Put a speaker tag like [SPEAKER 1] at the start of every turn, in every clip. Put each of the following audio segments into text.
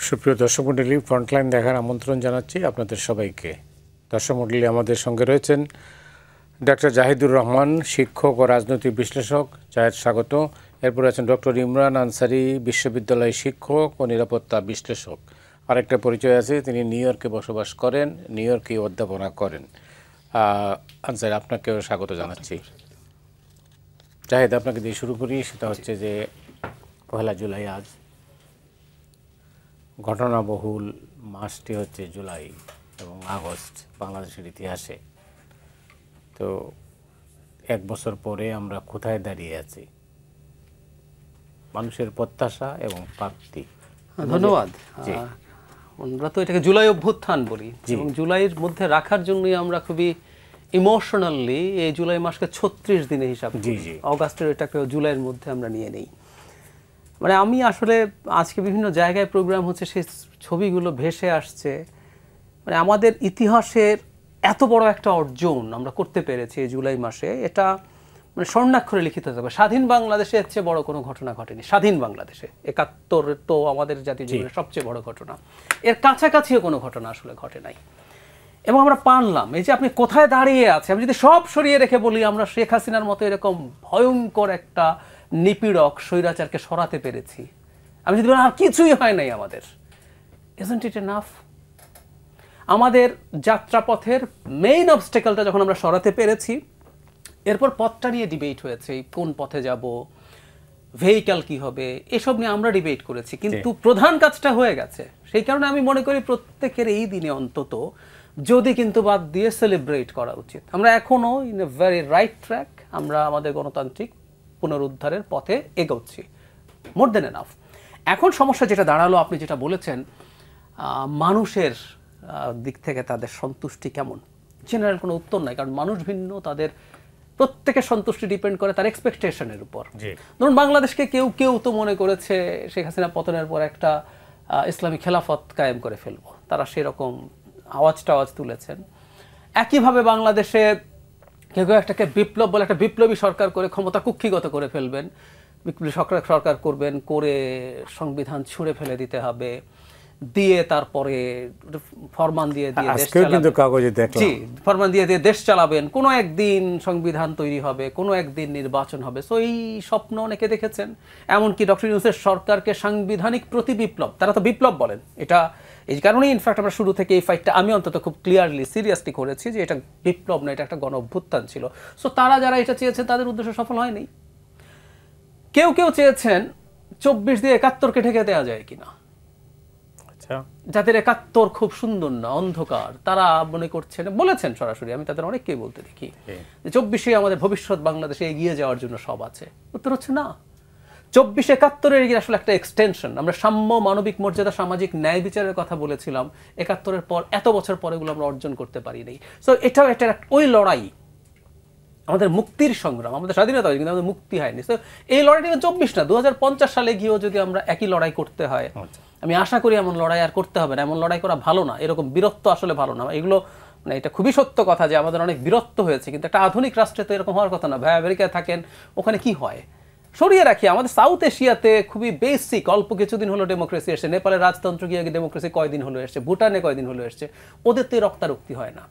[SPEAKER 1] সুপ্রিয় দর্শক মণ্ডলী, ফ্রন্টলাইন দেখার আমন্ত্রণ জানাচ্ছি আপনাদের সবাইকে। দর্শক মণ্ডলী, আমাদের সঙ্গে রয়েছেন ডক্টর জাহিদুর রহমান, শিক্ষক ও রাজনৈতিক বিশ্লেষক। জাহেদ, স্বাগত। এরপর আছেন ডক্টর ইমরান আনসারি, বিশ্ববিদ্যালয় শিক্ষক ও নিরাপত্তা বিশ্লেষক। আরেকটা পরিচয় আছে, তিনি নিউ ইয়র্কে বসবাস করেন, নিউ ইয়র্কে অধ্যাপনা করেন। আনসারি, আপনাকেও স্বাগত জানাচ্ছি। জাহেদ, আপনাকে দিয়ে শুরু করি। সেটা হচ্ছে যে 1 জুলাই আজ ঘটনাবহুল মাসটি হচ্ছে জুলাই এবং আগস্ট বাংলাদেশের ইতিহাসে। তো 1 বছর পরে আমরা কোথায় দাঁড়িয়ে আছি, মানুষের প্রত্যাশা এবং প্রাপ্তি?
[SPEAKER 2] ধন্যবাদ। আমরা তো এটাকে জুলাই অভ্যুত্থান বলি এবং জুলাইয়ের মধ্যে রাখার জন্যই আমরা খুবই ইমোশনালি এই জুলাই মাসকে 36 দিনে হিসাব করি। অগাস্টের এটাকে জুলাইয়ের মধ্যে আমরা নিয়ে নেই। মানে আমি আসলে আজকে বিভিন্ন জায়গায় প্রোগ্রাম হচ্ছে, সেই ছবিগুলো ভেসে আসছে। মানে আমাদের ইতিহাসের এত বড় একটা অর্জন আমরা করতে পেরেছি এই জুলাই মাসে, এটা মানে স্বর্ণাক্ষরে লিখিত থাকবে। স্বাধীন বাংলাদেশে এর চেয়ে বড় কোনো ঘটনা ঘটেনি। স্বাধীন বাংলাদেশে 71 তো আমাদের জাতীয় জীবনের সবচেয়ে বড় ঘটনা, এর কাছাকাছিও কোনো ঘটনা আসলে ঘটে নাই। এবং আমরা পারলাম, এই যে আপনি কোথায় দাঁড়িয়ে আছে, আমি যদি সব সরিয়ে রেখে বলি, আমরা শেখ হাসিনার মতো এরকম ভয়ঙ্কর একটা নিপীড়ক স্বৈরাচারকে সরাতে পেরেছি। আমি যদি বলি আর কিছুই হয় নাই আমাদের, isn't it enough? আমাদের যাত্রাপথের মেইন অবস্টেকলটা যখন আমরা সরাতে পেরেছি, এরপর পথটা নিয়ে ডিবেট হয়েছে, কোন পথে যাব, ভেহিক্যাল কি হবে, এসব নিয়ে আমরা ডিবেট করেছি, কিন্তু প্রধান কাজটা হয়ে গেছে। সেই কারণে আমি মনে করি প্রত্যেকের এই দিনে অন্তত যদি কিন্তু বাদ দিয়ে সেলিব্রেট করা উচিত। আমরা এখনো in a very right track, আমরা আমাদের গণতান্ত্রিক পুনরুদ্ধারের পথে এগোচ্ছি, মোর দেন এনাফ। এখন সমস্যা যেটা দাঁড়ালো, আপনি যেটা বলেছেন, মানুষের দিক থেকে তাদের সন্তুষ্টি কেমন, জেনারেল কোনো উত্তর নাই, কারণ মানুষ ভিন্ন, তাদের প্রত্যেকের সন্তুষ্টি ডিপেন্ড করে তার এক্সপেকটেশনের উপর। ধরুন বাংলাদেশকে কেউ তো মনে করেছে শেখ হাসিনা পতনের পর একটা ইসলামী খেলাফত কায়েম করে ফেলবো, তারা সেরকম আওয়াজ তুলেছেন। একইভাবে বাংলাদেশে কেউ একটাকে বিপ্লব বলে একটা বিপ্লবী সরকার করে ক্ষমতা কুক্ষিগত করে ফেলবেন, বিপ্লবী সরকার করবেন, করে সংবিধান ছুঁড়ে ফেলে দিতে হবে, দিয়ে তারপরে ফরমান দিয়ে দেশ চালাবেন, কোনো একদিন সংবিধান তৈরি হবে, কোনো একদিন নির্বাচন হবে। সো এই স্বপ্ন অনেকে দেখেছেন। এমনকি ডক্টর ইউনূসের সরকারকে সাংবিধানিক প্রতি বিপ্লব, তারা তো বিপ্লব বলেন। এটা এই কারণেই ইনফ্যাক্ট আমরা শুরু থেকে এই ফাইটটা আমি অন্তত খুব ক্লিয়ারলি সিরিয়াসলি করেছি যে এটা বিপ্লব না, এটা একটা গণ অভ্যুত্থান ছিল। সো তারা যারা এটা চেয়েছেন তাদের উদ্দেশ্য সফল হয়নি। কেউ চেয়েছেন 24 দিয়ে 71কে ঢেকে দেওয়া যায় কিনা, যাদের 71 খুব সুন্দর না, অন্ধকার, তারা মনে করছেন, বলেছেন সরাসরি, আমি তাদের অনেককেই বলতে দেখি যে 24 আমাদের ভবিষ্যৎ বাংলাদেশে এগিয়ে যাওয়ার জন্য সব আছে। উত্তর হচ্ছে না, 24 71 আসলে একটা এক্সটেনশন। আমরা সাম্য, মানবিক মর্যাদা, সামাজিক ন্যায় বিচারের কথা বলেছিলাম 71 পর, এত বছর পরে এগুলো আমরা অর্জন করতে পারি নাই। সো এটাও একটা ওই লড়াই, আমাদের মুক্তির সংগ্রাম, আমাদের স্বাধীনতা হয়েছে কিন্তু আমাদের মুক্তি হয়নি। তো এই লড়াইটা 24 না, 2050 সালে গিয়েও যদি আমরা একই লড়াই করতে হয়, আমি আশা করি এমন লড়াই আর করতে হবে না। এমন লড়াই করা ভালো না, এরকম বীরত্ব আসলে ভালো না। এগুলো মানে এটা খুবই সত্য কথা যে আমাদের অনেক বীরত্ব হয়েছে, কিন্তু একটা আধুনিক রাষ্ট্রে তো এরকম হওয়ার কথা না। ভাই আমেরিকায় থাকেন, ওখানে কি হয় সরিয়ে রাখি, আমাদের সাউথ এশিয়াতে খুবই বেসিক অল্প কিছুদিন হলো ডেমোক্রেসি এসছে। নেপালের রাজতন্ত্র গিয়ে ডেমোক্রেসি কয়দিন হলো এসছে, ভুটানে কয়দিন হলো এসছে, ওদের তো রক্তারক্তি হয় না।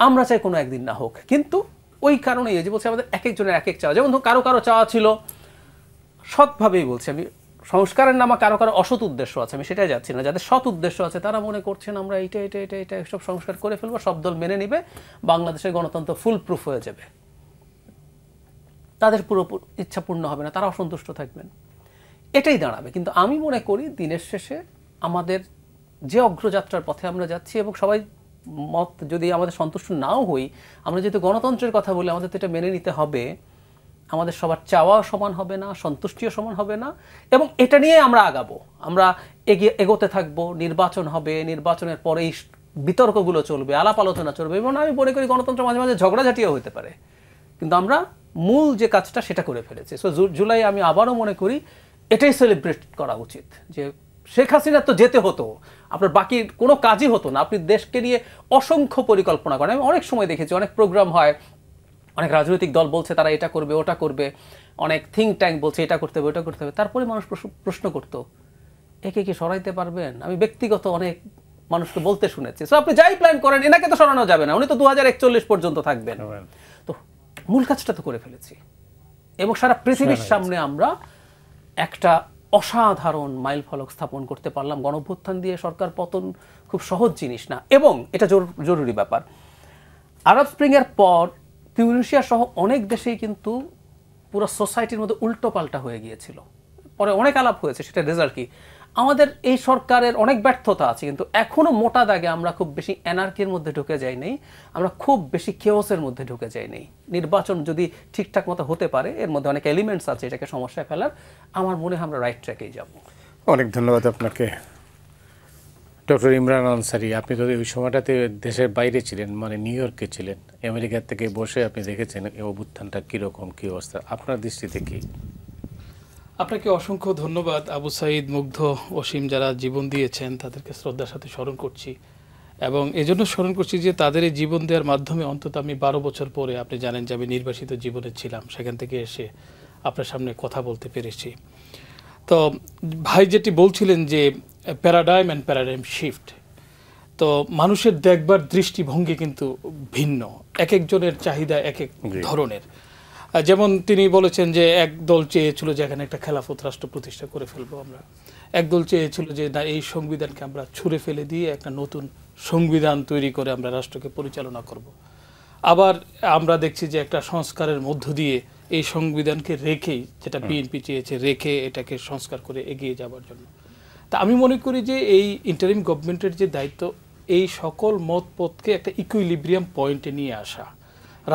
[SPEAKER 2] আমরা চাই কোনো একদিন না হোক, কিন্তু ওই কারণেই যে বলছি আমাদের এক একজনের এক এক চাওয়া। যেমন কারো চাওয়া ছিল সৎভাবেই বলছি আমি, সংস্কারের নামে কারো অসৎ উদ্দেশ্য আছে, আমি সেটাই যাচ্ছি না। যাদের সৎ উদ্দেশ্য আছে তারা মনে করছেন আমরা এটা সব সংস্কার করে ফেলবো, সব দল মেনে নিবে, বাংলাদেশের গণতন্ত্র ফুল প্রুফ হয়ে যাবে। তাদের পুরো ইচ্ছা পূর্ণ হবে না, তারা অসন্তুষ্ট থাকবেন, এটাই দাঁড়াবে। কিন্তু আমি মনে করি দিনের শেষে আমাদের যে অগ্রযাত্রার পথে আমরা যাচ্ছি, এবং সবাই মত যদি আমাদের সন্তুষ্ট নাও হই, আমরা যেহেতু গণতন্ত্রের কথা বলি, আমাদের তো এটা মেনে নিতে হবে। আমাদের সবার চাওয়াও সমান হবে না, সন্তুষ্টিও সমান হবে না, এবং এটা নিয়ে আমরা আগাবো, আমরা এগোতে থাকবো। নির্বাচন হবে, নির্বাচনের পরে এই বিতর্কগুলো চলবে, আলাপ আলোচনা চলবে, এবং আমি মনে করি গণতন্ত্র মাঝে মাঝে ঝগড়াঝাটিও হতে পারে, কিন্তু আমরা মূল যে কাজটা সেটা করে ফেলেছি। সো জুলাই আমি আবারও মনে করি এটাই সেলিব্রেট করা উচিত যে শেখ হাসিনা তো যেতে হতো, আপনার বাকি কোনো কাজই হতো না। আপনি দেশকে নিয়ে অসংখ্য পরিকল্পনা করেন। আমি অনেক সময় দেখেছি, অনেক প্রোগ্রাম হয়, অনেক রাজনৈতিক দল বলছে তারা এটা করবে ওটা করবে, অনেক থিঙ্ক ট্যাঙ্ক বলছে এটা করতে হবে ওটা করতে হবে, তারপরে মানুষ প্রশ্ন করতো একে কি সরাইতে পারবেন? আমি ব্যক্তিগত অনেক মানুষকে বলতে শুনেছি, সো আপনি যাই প্ল্যান করেন এনাকে তো সরানো যাবে না, উনি তো 2041 পর্যন্ত থাকবেন। তো মূল কাজটা তো করে ফেলেছি এবং সারা পৃথিবীর সামনে আমরা একটা অসাধারণ মাইল ফলক স্থাপন করতে পারলাম। গণঅভ্যুত্থান দিয়ে সরকার পতন খুব সহজ জিনিস না, এবং এটা জরুরি ব্যাপার। আরব স্প্রিং এর পর তিউনিসিয়া সহ অনেক দেশেই কিন্তু পুরো সোসাইটির মধ্যে উল্টো পাল্টা হয়ে গিয়েছিল। পরে অনেক আলাপ হয়েছে, সেটা রেজাল্ট কি। আমাদের এই সরকারের অনেক ব্যর্থতা আছে, কিন্তু এখনো মোটা দাগে আমরা খুব বেশি এনার্কির মধ্যে ঢুকে যাই নাই, আমরা খুব বেশি কেওসের মধ্যে ঢুকে যাই নাই। নির্বাচন যদি ঠিকঠাক মতো হতে পারে, এর মধ্যে অনেক এলিমেন্টস আছে এটাকে সমস্যায় ফেলার, আমার মনে হয় আমরা রাইট ট্র্যাকেই যাব।
[SPEAKER 1] অনেক ধন্যবাদ আপনাকে ডক্টর ইমরান আনসারী। আপনি তো ওই সময়টাতে দেশের বাইরে ছিলেন, মানে নিউ ইয়র্কে ছিলেন, আমেরিকার থেকে বসে আপনি দেখেছেন এই অভ্যুত্থানটা কীরকম, কী অবস্থা, আপনার দৃষ্টিতে কী?
[SPEAKER 3] আপনাকে অসংখ্য ধন্যবাদ। আবু সাঈদ, মুগ্ধ, অসীম যারা জীবন দিয়েছেন তাদেরকে শ্রদ্ধার সাথে স্মরণ করছি, এবং এজন্য স্মরণ করছি যে তাদের এই জীবন দেওয়ার মাধ্যমে অন্তত আমি 12 বছর পরে, আপনি জানেন যে আমি নির্বাসিত জীবনে ছিলাম, সেখান থেকে এসে আপনার সামনে কথা বলতে পেরেছি। তো ভাই যেটি বলছিলেন যে প্যারাডাইম অ্যান্ড প্যারাডাইম শিফট, তো মানুষের দেখবার দৃষ্টিভঙ্গি কিন্তু ভিন্ন, এক একজনের চাহিদা এক এক ধরনের। যেমন তিনি বলেছেন যে একদল চেয়েছিল যে এখানে একটা খেলাফত রাষ্ট্র প্রতিষ্ঠা করে ফেলবো আমরা, একদল চেয়েছিল যে না এই সংবিধানকে আমরা ছুঁড়ে ফেলে দিয়ে একটা নতুন সংবিধান তৈরি করে আমরা রাষ্ট্রকে পরিচালনা করব। আবার আমরা দেখছি যে একটা সংস্কারের মধ্য দিয়ে এই সংবিধানকে রেখেই, যেটা বিএনপি চেয়েছে, রেখে এটাকে সংস্কার করে এগিয়ে যাবার জন্য। তা আমি মনে করি যে এই ইন্টারিম গভর্নমেন্টের যে দায়িত্ব, এই সকল মত পথকে একটা ইকুইলিব্রিয়াম পয়েন্টে নিয়ে আসা।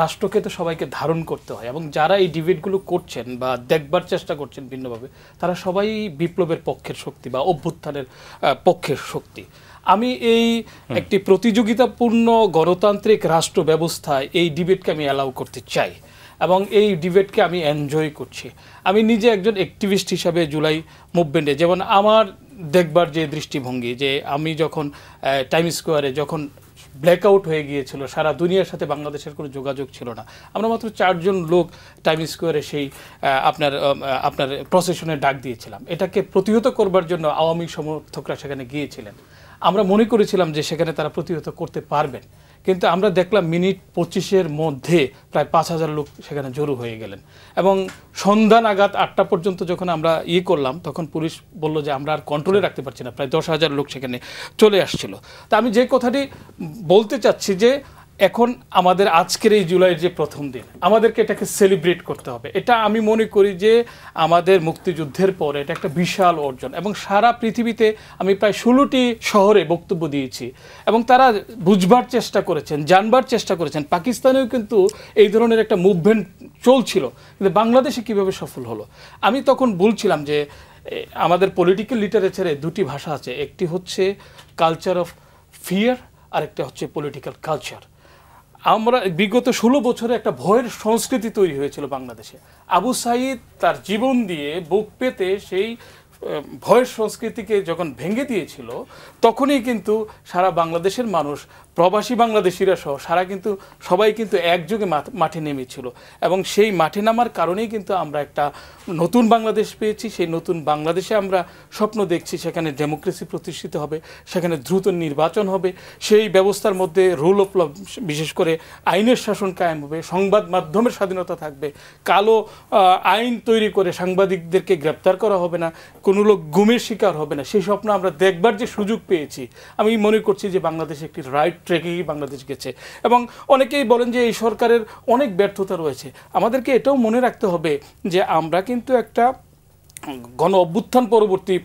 [SPEAKER 3] রাষ্ট্রকে তো সবাইকে ধারণ করতে হয়, এবং যারা এই ডিবেটগুলো করছেন বা দেখবার চেষ্টা করছেন ভিন্নভাবে, তারা সবাই বিপ্লবের পক্ষের শক্তি বা অভ্যুত্থানের পক্ষের শক্তি। আমি এই একটি প্রতিযোগিতাপূর্ণ গণতান্ত্রিক রাষ্ট্র ব্যবস্থায় এই ডিবেটকে আমি অ্যালাউ করতে চাই, এবং এই ডিবেটকে আমি এনজয় করছি। আমি নিজে একজন অ্যাক্টিভিস্ট হিসাবে জুলাই মুভমেন্টে, যেমন আমার দেখবার যে দৃষ্টিভঙ্গি, যে আমি যখন টাইম স্কোয়ারে যখন ব্ল্যাকআউট হয়ে গিয়েছিল, সারা দুনিয়ার সাথে বাংলাদেশের কোনো যোগাযোগ ছিল না, আমরা মাত্র 4 জন লোক টাইম স্কোয়ারে সেই আপনার প্রসেশনে ডাক দিয়েছিলাম। এটাকে প্রতিহত করবার জন্য আওয়ামী সমর্থকরা সেখানে গিয়েছিলেন। আমরা মনে করেছিলাম যে সেখানে তারা প্রতিহত করতে পারবেন, কিন্তু আমরা দেখলাম মিনিট 25-এর মধ্যে প্রায় 5000 লোক সেখানে জড়ো হয়ে গেলেন, এবং সন্ধ্যা নাগাদ 8টা পর্যন্ত যখন আমরা করলাম, তখন পুলিশ বলল যে আমরা আর কন্ট্রোলে রাখতে পারছি না, প্রায় 10,000 লোক সেখানে চলে আসছিল। তা আমি যে কথাটি বলতে চাচ্ছি যে এখন আমাদের আজকের এই জুলাইয়ের যে প্রথম দিন, আমাদেরকে এটাকে সেলিব্রেট করতে হবে। এটা আমি মনে করি যে আমাদের মুক্তিযুদ্ধের পরে এটা একটা বিশাল অর্জন, এবং সারা পৃথিবীতে আমি প্রায় 16টি শহরে বক্তব্য দিয়েছি, এবং তারা বুঝবার চেষ্টা করেছেন, জানবার চেষ্টা করেছেন। পাকিস্তানেও কিন্তু এই ধরনের একটা মুভমেন্ট চলছিল, কিন্তু বাংলাদেশে কিভাবে সফল হলো। আমি তখন বলছিলাম যে আমাদের পলিটিক্যাল লিটারেচারে 2টি ভাষা আছে, একটি হচ্ছে কালচার অফ ফিয়ার, আর একটা হচ্ছে পলিটিক্যাল কালচার। আমরা বিগত 16 বছরে একটা ভয়ের সংস্কৃতি তৈরি হয়েছিল বাংলাদেশে। আবু সাঈদ তার জীবন দিয়ে বুক পেতে সেই ভয়ের সংস্কৃতিকে যখন ভেঙে দিয়েছিল, তখনই কিন্তু সারা বাংলাদেশের মানুষ, প্রবাসী বাংলাদেশিরা সহ সবাই কিন্তু একযোগে মাঠে নেমেছিল, এবং সেই মাঠে নামার কারণেই কিন্তু আমরা একটা নতুন বাংলাদেশ পেয়েছি। সেই নতুন বাংলাদেশে আমরা স্বপ্ন দেখছি, সেখানে ডেমোক্রেসি প্রতিষ্ঠিত হবে, সেখানে দ্রুত নির্বাচন হবে, সেই ব্যবস্থার মধ্যে রুল অফ ল, বিশেষ করে আইনের শাসন কায়েম হবে, সংবাদ মাধ্যমের স্বাধীনতা থাকবে, কালো আইন তৈরি করে সাংবাদিকদেরকে গ্রেপ্তার করা হবে না, কোনো লোক গুমের শিকার হবে না। সেই স্বপ্ন আমরা দেখবার যে সুযোগ পেয়েছি, আমি মনে করছি যে বাংলাদেশ একটি রাইট ট্র্যাকেই বাংলাদেশ গেছে। এবং অনেকেই বলেন যে এই সরকারের অনেক ব্যর্থতা রয়েছে। আমাদেরকে এটাও মনে রাখতে হবে যে আমরা কিন্তু একটা গণ অভ্যুত্থান পরবর্তী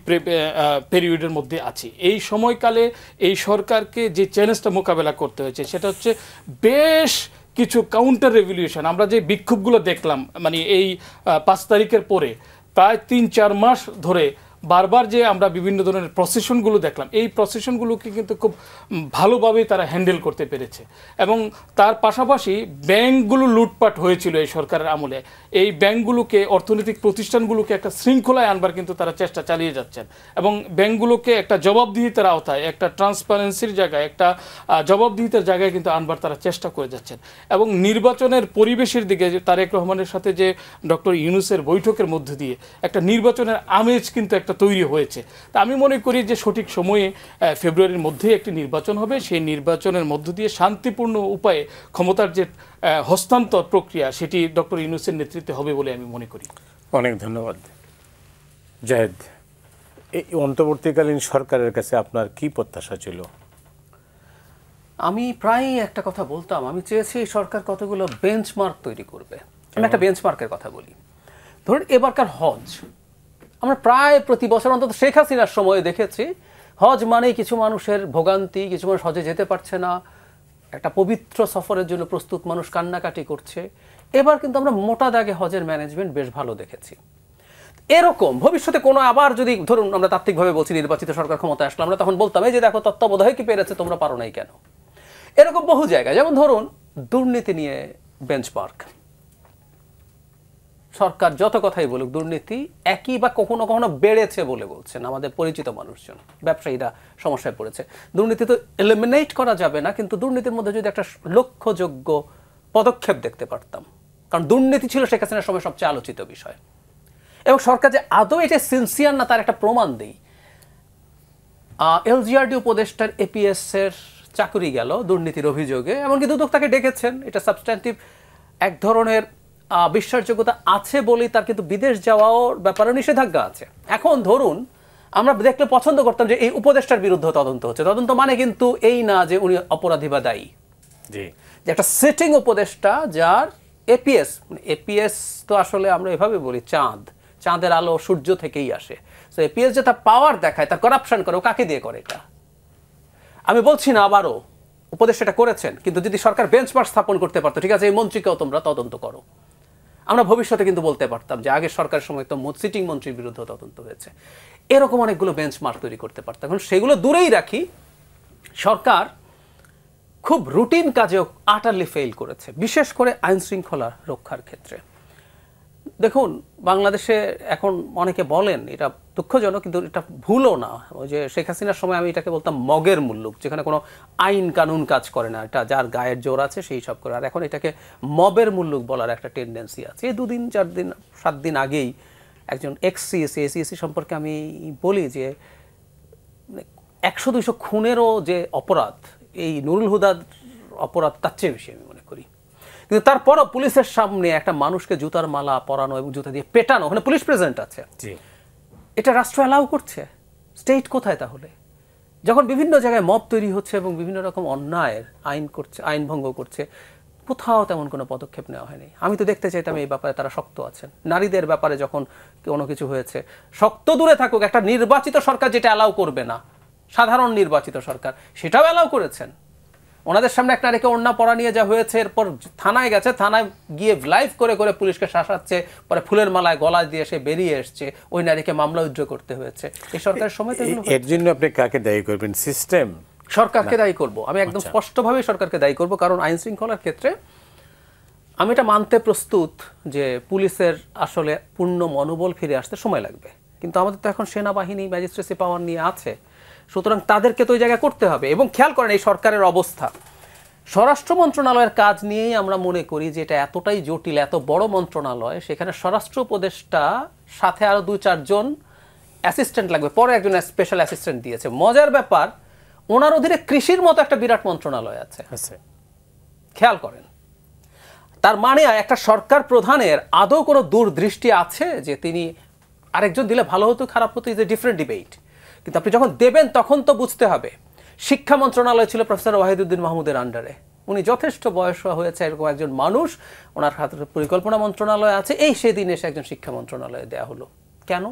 [SPEAKER 3] পিরিয়ডের মধ্যে আছি। এই সময়কালে এই সরকারকে যে চ্যালেঞ্জটা মোকাবেলা করতে হয়েছে, সেটা হচ্ছে বেশ কিছু কাউন্টার রেভলিউশন। আমরা যে বিক্ষোভগুলো দেখলাম, মানে এই 5 তারিখের পরে প্রায় 3-4 মাস ধরে বারবার যে আমরা বিভিন্ন ধরনের প্রসেশনগুলো দেখলাম, এই প্রসেশনগুলোকে কিন্তু খুব ভালোভাবে তারা হ্যান্ডেল করতে পেরেছে। এবং তার পাশাপাশি ব্যাংকগুলো লুটপাট হয়েছিল এই সরকারের আমলে, এই ব্যাংকগুলোকে, অর্থনৈতিক প্রতিষ্ঠানগুলোকে একটা শৃঙ্খলায় আনবার কিন্তু তারা চেষ্টা চালিয়ে যাচ্ছেন এবং ব্যাংকগুলোকে একটা জবাবদিহিতার আওতায়, একটা ট্রান্সপারেন্সির জায়গায়, একটা জবাবদিহিতার জায়গায় কিন্তু আনবার তারা চেষ্টা করে যাচ্ছেন। এবং নির্বাচনের পরিবেশের দিকে তারেক রহমানের সাথে যে ডক্টর ইউনূসের বৈঠকের মধ্য দিয়ে একটা নির্বাচনের আমেজ কিন্তু একটা তৈরি হয়েছে। তা আমি মনে করি যে সঠিক সময়ে ফেব্রুয়ারির মধ্যেই একটি নির্বাচন হবে, সেই নির্বাচনের মধ্য দিয়ে শান্তিপূর্ণ উপায়ে ক্ষমতার যে হস্তান্তর প্রক্রিয়া সেটি ডক্টর ইউনূসের নেতৃত্বে হবে বলে আমি মনে করি।
[SPEAKER 1] অনেক ধন্যবাদ। জাহেদ, এই অন্তর্বর্তীকালীন সরকারের কাছে আপনার কি প্রত্যাশা ছিল?
[SPEAKER 2] আমি প্রায় একটা কথা বলতাম, আমি চেয়েছি সরকার কতগুলো বেঞ্চমার্ক তৈরি করবে। আমি একটা বেঞ্চমার্কের কথা বলি। ধরুন এবারকার হজ, আমরা প্রায় প্রতি বছর অন্তত শেখ হাসিনার সময়ে দেখেছি হজ মানেই কিছু মানুষের ভোগান্তি, কিছু মানুষ হজে যেতে পারছে না, একটা পবিত্র সফরের জন্য প্রস্তুত মানুষ কান্নাকাটি করছে। এবার কিন্তু আমরা মোটা দাগে হজের ম্যানেজমেন্ট বেশ ভালো দেখেছি। এরকম ভবিষ্যতে কোনো আবার যদি ধরুন আমরা তাত্ত্বিকভাবে বলছি নির্বাচিত সরকার ক্ষমতায় আসলে, আমরা তখন বলতাম এই যে দেখো তত্ত্বাবধায়ক কি পেরেছে, তোমরা পারো নাই কেন। এরকম বহু জায়গায়, যেমন ধরুন দুর্নীতি নিয়ে বেঞ্চমার্ক। সরকার যত কথাই বলুক দুর্নীতি একই বা কখনো কখনো বেড়েছে বলে বলছেন আমাদের পরিচিত মানুষজন, ব্যবসায়ীরা সমস্যায় পড়েছে। দুর্নীতি তো এলিমিনেট করা যাবে না, কিন্তু দুর্নীতির মধ্যে যদি একটা লক্ষ্যযোগ্য পদক্ষেপ দেখতে পারতাম, কারণ দুর্নীতি ছিল শেখ হাসিনার সময় সবচেয়ে আলোচিত বিষয়। এবং সরকার যে আদৌ এটা সিনসিয়ার না তার একটা প্রমাণ দেই। এলজিআরডি উপদেষ্টার এপিএস এর চাকরি গেল দুর্নীতির অভিযোগে, এমনকি দুদক তাকে ডেকেছেন। এটা সাবস্ট্যান্টিভ এক ধরনের বিশ্বাসযোগ্যতা আছে বলেই তার কিন্তু বিদেশ যাওয়ার ব্যাপারে নিষেধাজ্ঞা আছে। এখন ধরুন আমরা দেখলে পছন্দ করতাম যে এই উপদেষ্টার বিরুদ্ধে তদন্ত হচ্ছে। তদন্ত মানে কিন্তু এই না যে উনি অপরাধী বা দায়ী, যে একটা সিটিং উপদেষ্টা যার এপিএস, এপিএস তো আসলে আমরা এভাবে বলি চাঁদের আলো সূর্য থেকেই আসে। তো এপিএস যে তার পাওয়ার দেখায়, তার করাপশন করে, ও কাকে দিয়ে করে এটা আমি বলছি না, আবারও উপদেষ্টাটা করেছেন, কিন্তু যদি সরকার বেঞ্চমার্ক স্থাপন করতে পারতো, ঠিক আছে এই মন্ত্রীকেও তোমরা তদন্ত করো, আমরা ভবিষ্যতে কিন্তু বলতে পারতাম যে আগের সরকারের সময় তো সিটিং মন্ত্রীর বিরুদ্ধে তদন্ত হয়েছে। এরকম অনেকগুলো বেঞ্চমার্ক তৈরি করতে পারতাম। এখন সেগুলো দূরেই রাখি, সরকার খুব রুটিন কাজেও আটারলি ফেল করেছে, বিশেষ করে আইন শৃঙ্খলা রক্ষার ক্ষেত্রে। দেখুন বাংলাদেশে এখন অনেকে বলেন, এটা দুঃখজনক কিন্তু এটা ভুলও না, ওই যে শেখ হাসিনার সময় আমি এটাকে বলতাম মগের মুল্লুক, যেখানে কোনো আইন কানুন কাজ করে না, এটা যার গায়ের জোর আছে সেই সব করে। আর এখন এটাকে মবের মুল্লুক বলার একটা টেন্ডেন্সি আছে। এই 2 দিন 4 দিন 7 দিন আগেই একজন এসিএসসি সম্পর্কে আমি বলি যে 100-200 খুনেরও যে অপরাধ, এই নুরুল হুদার অপরাধ তার চেয়ে বেশি আমি মনে করি। কিন্তু তারপরও পুলিশের সামনে একটা মানুষকে জুতার মালা পরানো এবং জুতা দিয়ে পেটানো, ওখানে পুলিশ প্রেজেন্ট আছে, এটা রাষ্ট্র অ্যালাউ করছে? স্টেট কোথায় তাহলে? যখন বিভিন্ন জায়গায় মব তৈরি হচ্ছে এবং বিভিন্ন রকম অন্যায়ের আইন ভঙ্গ করছে, কোথাও তেমন কোনো পদক্ষেপ নেওয়া হয়নি। আমি তো দেখতে চাইতাম এই ব্যাপারে তারা শক্ত আছেন। নারীদের ব্যাপারে যখন কোনো কিছু হয়েছে, শক্ত দূরে থাকুক, একটা নির্বাচিত সরকার যেটা অ্যালাউ করবে না, সাধারণ নির্বাচিত সরকার সেটাও অ্যালাউ করেছেন। ওনাদের সামনে একটা নারীকে ওড়না পরা নিয়ে যা হয়েছে, এরপর থানায় গেছে, থানায় গিয়ে লাইভ করে করে পুলিশকে শাসাচ্ছে, পরে ফুলের মালায় গলায় দিয়ে সে বেরিয়ে এসছে, ওই নারীকে মামলা উইথড্র করতে হয়েছে। এই সরকারের সময় তো
[SPEAKER 1] এর জন্য আপনি কাকে দায়ী করবেন? সিস্টেম?
[SPEAKER 2] সরকারকে দায়ী করব, আমি একদম স্পষ্টভাবে সরকারকে দায়ী করব। কারণ আইন শৃঙ্খলার ক্ষেত্রে আমি এটা মানতে প্রস্তুত যে পুলিশের আসলে পূর্ণ মনোবল ফিরে আসতে সময় লাগবে, কিন্তু আমাদের তো এখন সেনাবাহিনী ম্যাজিস্ট্রেসি পাওয়ার নিয়ে আছে, সুতরাং তাদেরকে তো ওই জায়গায় করতে হবে। এবং খেয়াল করেন এই সরকারের অবস্থা, স্বরাষ্ট্র মন্ত্রণালয়ের কাজ নিয়েই আমরা মনে করি যে এটা এতটাই জটিল, এত বড় মন্ত্রণালয়, সেখানে স্বরাষ্ট্র উপদেষ্টা সাথে আরও 2-4 জন অ্যাসিস্ট্যান্ট লাগবে, পরে একজন স্পেশাল অ্যাসিস্ট্যান্ট দিয়েছে। মজার ব্যাপার, ওনার অধীনে কৃষির মতো একটা বিরাট মন্ত্রণালয় আছে, খেয়াল করেন। তার মানে একটা সরকার প্রধানের আদৌ কোনো দূরদৃষ্টি আছে যে তিনি আরেকজন দিলে ভালো হতো খারাপ হতো, ইজ এ ডিফারেন্ট ডিবেট, কিন্তু আপনি যখন দেবেন তখন তো বুঝতে হবে। শিক্ষা মন্ত্রণালয় ছিল প্রফেসর ওয়াহিদুদ্দিন মাহমুদের আন্ডারে, উনি যথেষ্ট বয়স হয়েছে এরকম একজন মানুষ, ওনার হাতে পরিকল্পনা মন্ত্রণালয় আছে, এই সেদিন এসে একজন শিক্ষা মন্ত্রণালয়ে দেয়া হলো কেন?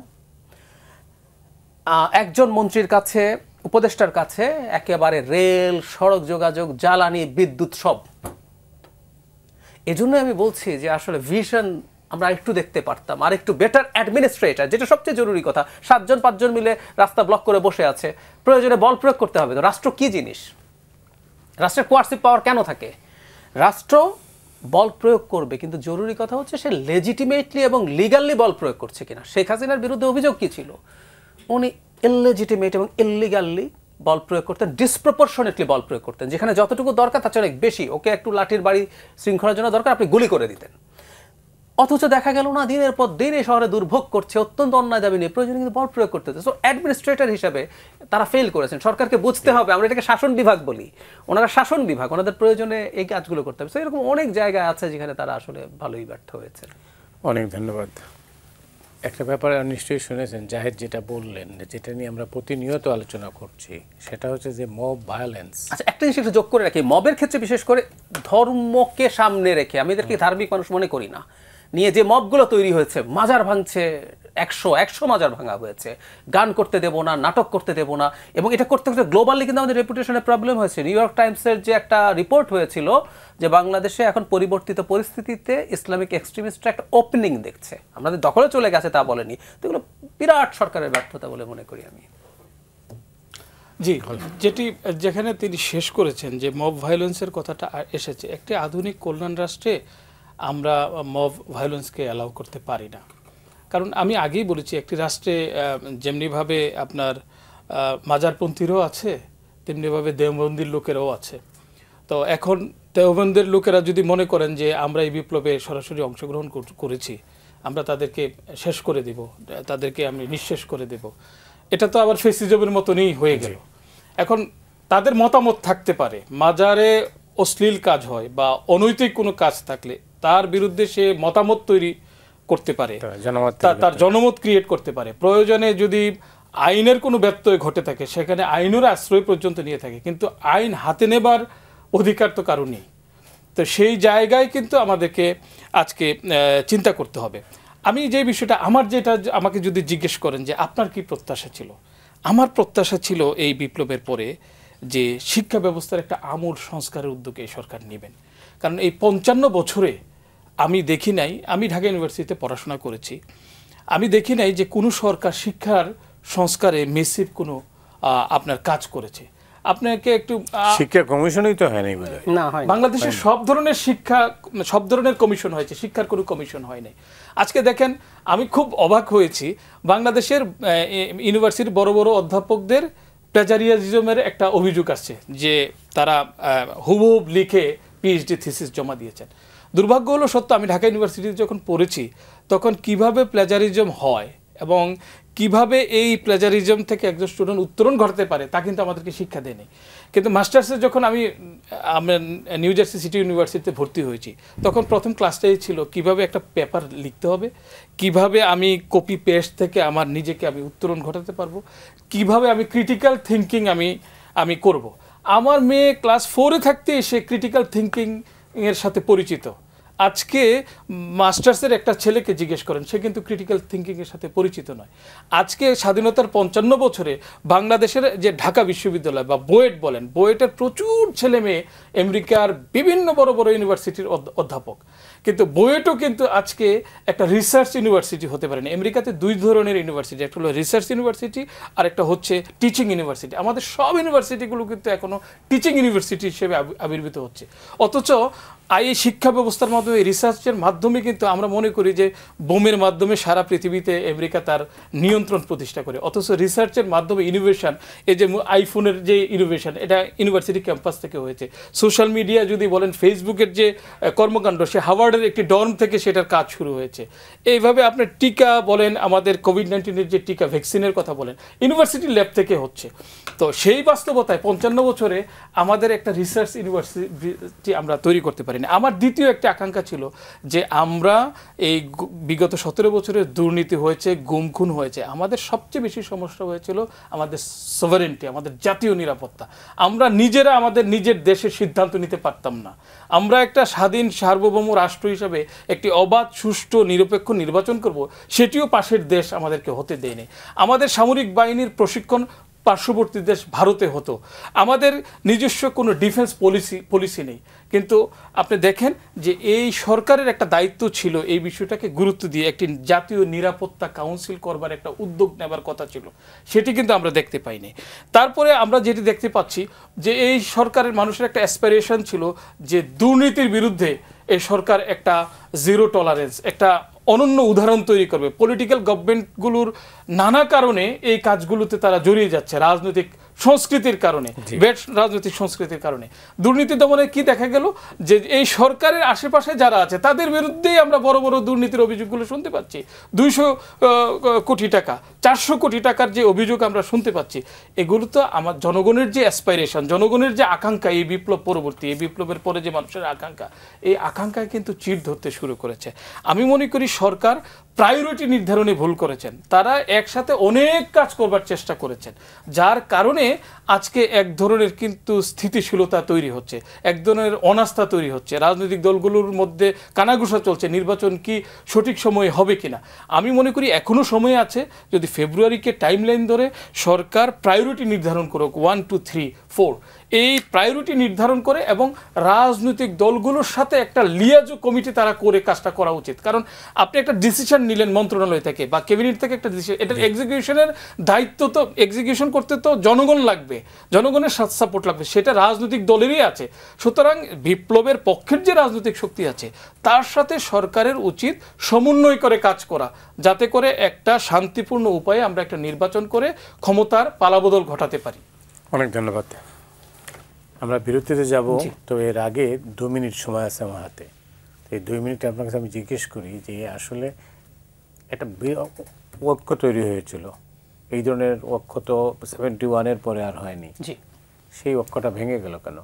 [SPEAKER 2] একজন মন্ত্রীর কাছে, উপদেষ্টার কাছে একেবারে রেল, সড়ক যোগাযোগ, জ্বালানি, বিদ্যুৎ সব। এজন্য আমি বলছি যে আসলে ভিশন আমরা একটু দেখতে পারতাম, আর একটু বেটার অ্যাডমিনিস্ট্রেটর, যেটা সবচেয়ে জরুরি কথা। 7-5 মিলে রাস্তা ব্লক করে বসে আছে, প্রয়োজনে বল প্রয়োগ করতে হবে। তো রাষ্ট্র কি জিনিস? রাষ্ট্রের কোয়ার্সিভ পাওয়ার কেন থাকে? রাষ্ট্র বল প্রয়োগ করবে, কিন্তু জরুরি কথা হচ্ছে সে লেজিটিমেটলি এবং লিগালি বল প্রয়োগ করছে কিনা। শেখ হাসিনার বিরুদ্ধে অভিযোগ কি ছিল? উনি ইললেজিটিমেট এবং ইললিগালি বল প্রয়োগ করতেন, ডিসপ্রপোর্শনেটলি বল প্রয়োগ করতেন, যেখানে যতটুকু দরকার তার চেয়ে অনেক বেশি। ওকে একটু লাঠির বাড়ি শৃঙ্খলার জন্য দরকার, আপনি গুলি করে দিতেন। অথচ দেখা গেল না, দিনের পর দিন এই শহরে দুর্ভোগ করছে, অত্যন্ত অন্যায় দাবি নিয়ে প্রয়োজনে কিন্তু বল প্রয়োগ করতে হচ্ছে। সো অ্যাডমিনিস্ট্রেটর হিসাবে তারা ফেল করেছেন। সরকারকে বুঝতে হবে, আমরা এটাকে শাসন বিভাগ বলি, ওনারা শাসন বিভাগ, ওনাদের প্রয়োজনে এই কাজগুলো করতে হবে। সো এরকম অনেক জায়গায় আছে যেখানে তারা আসলে ভালোই ব্যর্থ হয়েছে।
[SPEAKER 1] অনেক ধন্যবাদ। একটা ব্যাপারে নিশ্চয়ই শুনেছেন জাহেদ যেটা বললেন, যেটা নিয়ে আমরা প্রতিনিয়ত আলোচনা করছি, সেটা হচ্ছে যে মব ভায়োলেন্স।
[SPEAKER 2] আচ্ছা, একটা জিনিস একটু যোগ করে রাখি, মবের ক্ষেত্রে বিশেষ করে ধর্মকে সামনে রেখে, আমি এদেরকে ধার্মিক মানুষ মনে করি না, নিয়ে যে মবগুলো তৈরি হয়েছে, মাজার ভাঙছে, 100 মাজার ভাঙা হয়েছে, গান করতে দেব না, নাটক করতে দেব না, এবং এটা করতে করতে গ্লোবালি কিন্তু আমাদের রেপুটেশনের প্রবলেম হয়েছে। নিউ ইয়র্ক টাইমসের যে একটা রিপোর্ট হয়েছিল যে বাংলাদেশে এখন পরিবর্তিত পরিস্থিতিতে ইসলামিক এক্সট্রিমিস্টরা একটা ওপেনিং দেখছে, আমাদের দখলে চলে গেছে তা বলেনি, তো এগুলো বিরাট সরকারের ব্যর্থতা বলে মনে করি আমি।
[SPEAKER 3] জি, যেখানে তিনি শেষ করেছেন যে মব ভায়োলেন্সের কথাটা এসেছে, একটি আধুনিক কল্যাণ রাষ্ট্রে আমরা মব ভায়োলেন্সকে অ্যালাউ করতে পারি না। কারণ আমি আগেই বলেছি, একটি রাষ্ট্রে যেমনিভাবে আপনার মাজারপন্থীরাও আছে, তেমনিভাবে দেওবন্দির লোকেরাও আছে। তো এখন দেওবন্দের লোকেরা যদি মনে করেন যে আমরা এই বিপ্লবে সরাসরি অংশগ্রহণ করেছি, আমরা তাদেরকে শেষ করে দেব, তাদেরকে আমি নিঃশেষ করে দেব, এটা তো আবার ফেসিজমের মতনই হয়ে গেল। এখন তাদের মতামত থাকতে পারে, মাজারে অশ্লীল কাজ হয় বা অনৈতিক কোনো কাজ থাকলে তার বিরুদ্ধে সে মতামত তৈরি করতে পারে, তার জনমত ক্রিয়েট করতে পারে। প্রয়োজনে যদি আইনের কোনো ব্যত্যয় ঘটে থাকে সেখানে আইনের আশ্রয় পর্যন্ত নিয়ে থাকে, কিন্তু আইন হাতে নেবার অধিকার তো কারো নেই। তো সেই জায়গায় কিন্তু আমাদেরকে আজকে চিন্তা করতে হবে। আমি যে বিষয়টা যেটা আমাকে যদি জিজ্ঞেস করেন যে আপনার কি প্রত্যাশা ছিল, আমার প্রত্যাশা ছিল এই বিপ্লবের পরে যে শিক্ষা ব্যবস্থার একটা আমূল সংস্কারের উদ্যোগে এই সরকার নেবেন। কারণ এই 55 বছরে আমি দেখি নাই, আমি ঢাকা ইউনিভার্সিটিতে পড়াশোনা করেছি, আমি দেখি নাই যে কোনো সরকার শিক্ষার সংস্কারে মেসিভ কোনো আপনার কাজ করেছে। আপনাকে একটু
[SPEAKER 1] শিক্ষা কমিশনই তো হয়নি
[SPEAKER 2] না, হয়
[SPEAKER 3] বাংলাদেশে সব ধরনের কমিশন হয়েছে, শিক্ষার কোনো কমিশন হয় নাই। আজকে দেখেন, আমি খুব অবাক হয়েছি, বাংলাদেশের ইউনিভার্সিটির বড় বড় অধ্যাপকদের প্লেজারিয়াজমের একটা অভিযোগ আসছে যে তারা হুবহুব লিখে পিএইচডি থিসিস জমা দিয়েছেন। দুর্ভাগ্য হলো সত্য, আমি ঢাকা ইউনিভার্সিটিতে যখন পড়েছি তখন কিভাবে প্লেজারিজম হয় এবং কিভাবে এই প্লেজারিজম থেকে একজন স্টুডেন্ট উত্তরণ ঘটাতে পারে তা কিন্তু আমাদেরকে শিক্ষা দেয়নি। কিন্তু মাস্টার্সে যখন আমি নিউ জার্সি সিটি ইউনিভার্সিটিতে ভর্তি হয়েছি তখন প্রথম ক্লাসটাই ছিল কিভাবে একটা পেপার লিখতে হবে, কিভাবে আমি কপি পেস্ট থেকে আমার নিজেকে আমি উত্তরণ ঘটাতে পারবো, কিভাবে আমি ক্রিটিক্যাল থিঙ্কিং আমি করব। আমার মেয়ে ক্লাস 4-এ থাকতে সে ক্রিটিক্যাল থিঙ্কিং এর সাথে পরিচিত। আজকে মাস্টার্সের একটা ছেলেকে জিজ্ঞেস করেন, সে কিন্তু ক্রিটিক্যাল থিঙ্কিংয়ের সাথে পরিচিত নয়। আজকে স্বাধীনতার 55 বছরে বাংলাদেশের যে ঢাকা বিশ্ববিদ্যালয় বা বুয়েট বলেন, বুয়েটের প্রচুর ছেলে মেয়ে আমেরিকার বিভিন্ন বড় বড় ইউনিভার্সিটির অধ্যাপক, কিন্তু বুয়েটও কিন্তু আজকে একটা রিসার্চ ইউনিভার্সিটি হতে পারে না। আমেরিকাতে 2 ধরনের ইউনিভার্সিটি, একটা হলো রিসার্চ ইউনিভার্সিটি আর একটা হচ্ছে টিচিং ইউনিভার্সিটি। আমাদের সব ইউনিভার্সিটিগুলো কিন্তু এখনও টিচিং ইউনিভার্সিটি হিসেবে আবির্ভূত হচ্ছে। অথচ এই শিক্ষা ব্যবস্থার মাধ্যমে, রিসার্চের মাধ্যমে কিন্তু আমরা মনে করি যে বোমের মাধ্যমে সারা পৃথিবীতে আমেরিকা তার নিয়ন্ত্রণ প্রতিষ্ঠা করে, অথচ রিসার্চের মাধ্যমে ইনোভেশন, এই যে আইফোনের যে ইনোভেশন, এটা ইউনিভার্সিটি ক্যাম্পাস থেকে হয়েছে। সোশ্যাল মিডিয়া যদি বলেন, ফেসবুকের যে কর্মকাণ্ড, সে হার্ভার্ডের একটি ডর্ম থেকে সেটার কাজ শুরু হয়েছে। এইভাবে আপনার টিকা বলেন, আমাদের কোভিড-19-এর যে টিকা ভ্যাকসিনের কথা বলেন, ইউনিভার্সিটি ল্যাব থেকে হচ্ছে। তো সেই বাস্তবতায় 55 বছরে আমাদের একটা রিসার্চ ইউনিভার্সিটি আমরা তৈরি করতে পারি। আমার দ্বিতীয় একটা আকাঙ্ক্ষা ছিল যে আমরা এই বিগত 17 বছরে দুর্নীতি হয়েছে, গুম খুন হয়েছে, আমাদের সবচেয়ে বেশি সমস্যা হয়েছিল আমাদের সভারেন্টি, আমাদের জাতীয় নিরাপত্তা। আমরা নিজেরা আমাদের নিজের দেশের সিদ্ধান্ত নিতে পারতাম না। আমরা একটা স্বাধীন সার্বভৌম রাষ্ট্র হিসাবে একটি অবাধ, সুষ্ঠু, নিরপেক্ষ নির্বাচন করব, সেটিও পাশের দেশ আমাদেরকে হতে দেয়নি। আমাদের সামরিক বাহিনীর প্রশিক্ষণ পার্শ্ববর্তী দেশ ভারতে হতো। আমাদের নিজস্ব কোনো ডিফেন্স পলিসি নেই। কিন্তু আপনি দেখেন যে এই সরকারের একটা দায়িত্ব ছিল এই বিষয়টাকে গুরুত্ব দিয়ে একটি জাতীয় নিরাপত্তা কাউন্সিল করবার একটা উদ্যোগ নেবার কথা ছিল, সেটি কিন্তু আমরা দেখতে পাইনি। তারপরে আমরা যেটি দেখতে পাচ্ছি যে এই সরকারের মানুষের একটা অ্যাসপিরেশন ছিল যে দুর্নীতির বিরুদ্ধে এই সরকার একটা জিরো টলারেন্স, একটা অনন্য উদাহরণ তৈরি করবে। পলিটিক্যাল গভর্নমেন্টগুলোর নানা কারণে এই কাজগুলোতে তারা জড়িয়ে যাচ্ছে, রাজনৈতিক সংস্কৃতির কারণে, রাজনৈতিক সংস্কৃতির কারণে। দুর্নীতি দমনে কি দেখা গেল, যে এই সরকারের আশেপাশে যারা আছে তাদের বিরুদ্ধেই আমরা বড় বড় দুর্নীতির অভিযোগগুলো শুনতে পাচ্ছি। 200 কোটি টাকা, 400 কোটি টাকার যে অভিযোগ আমরা শুনতে পাচ্ছি, এগুলো তো আমার জনগণের যে অ্যাসপাইরেশন, জনগণের যে আকাঙ্ক্ষা, এই বিপ্লব পরবর্তী, এই বিপ্লবের পরে যে মানুষের আকাঙ্ক্ষা, এই আকাঙ্ক্ষায় কিন্তু চির ধরতে শুরু করেছে। আমি মনে করি সরকার প্রায়োরিটি নির্ধারণে ভুল করেছেন। তারা একসাথে অনেক কাজ করবার চেষ্টা করেছেন, যার কারণে আজকে এক ধরনের কিন্তু স্থিতিশীলতা তৈরি হচ্ছে, এক ধরনের অনাস্থা তৈরি হচ্ছে, রাজনৈতিক দলগুলোর মধ্যে কানাঘুষা চলছে, নির্বাচন কি সঠিক সময়ে হবে কিনা। আমি মনে করি এখনো সময় আছে, যদি ফেব্রুয়ারিকে টাইমলাইন ধরে সরকার প্রায়োরিটি নির্ধারণ করুক, 1 2 3 4, এই প্রায়োরিটি নির্ধারণ করে এবং রাজনৈতিক দলগুলোর সাথে একটা লিয়াজো কমিটি তারা করে কাজটা করা উচিত। কারণ আপনি একটা ডিসিশন নিলেন মন্ত্রণালয় থেকে বা ক্যাবিনেট থেকে একটা ডিসিশন, এটার এক্সিকিউশনের দায়িত্ব তো, এক্সিকিউশন করতে তো জনগণ লাগবে, জনগণের সাপোর্ট লাগবে, সেটা রাজনৈতিক দলেরই আছে। সুতরাং বিপ্লবের পক্ষের যে রাজনৈতিক শক্তি আছে তার সাথে সরকারের উচিত সমন্বয় করে কাজ করা, যাতে করে একটা শান্তিপূর্ণ উপায়ে আমরা একটা নির্বাচন করে ক্ষমতার পালাবদল ঘটাতে পারি।
[SPEAKER 1] অনেক ধন্যবাদ। আমরা বিরতিতে যাব, তো এর আগে 2 মিনিট সময় আছে আমার হাতে। এই 2 মিনিটে আপনার কাছে আমি জিজ্ঞেস করি যে আসলে একটা ঐক্য তৈরি হয়েছিল, এই ধরনের ঐক্য তো 71-এর পরে আর হয়নি, সেই ঐক্যটা ভেঙে গেল কেন?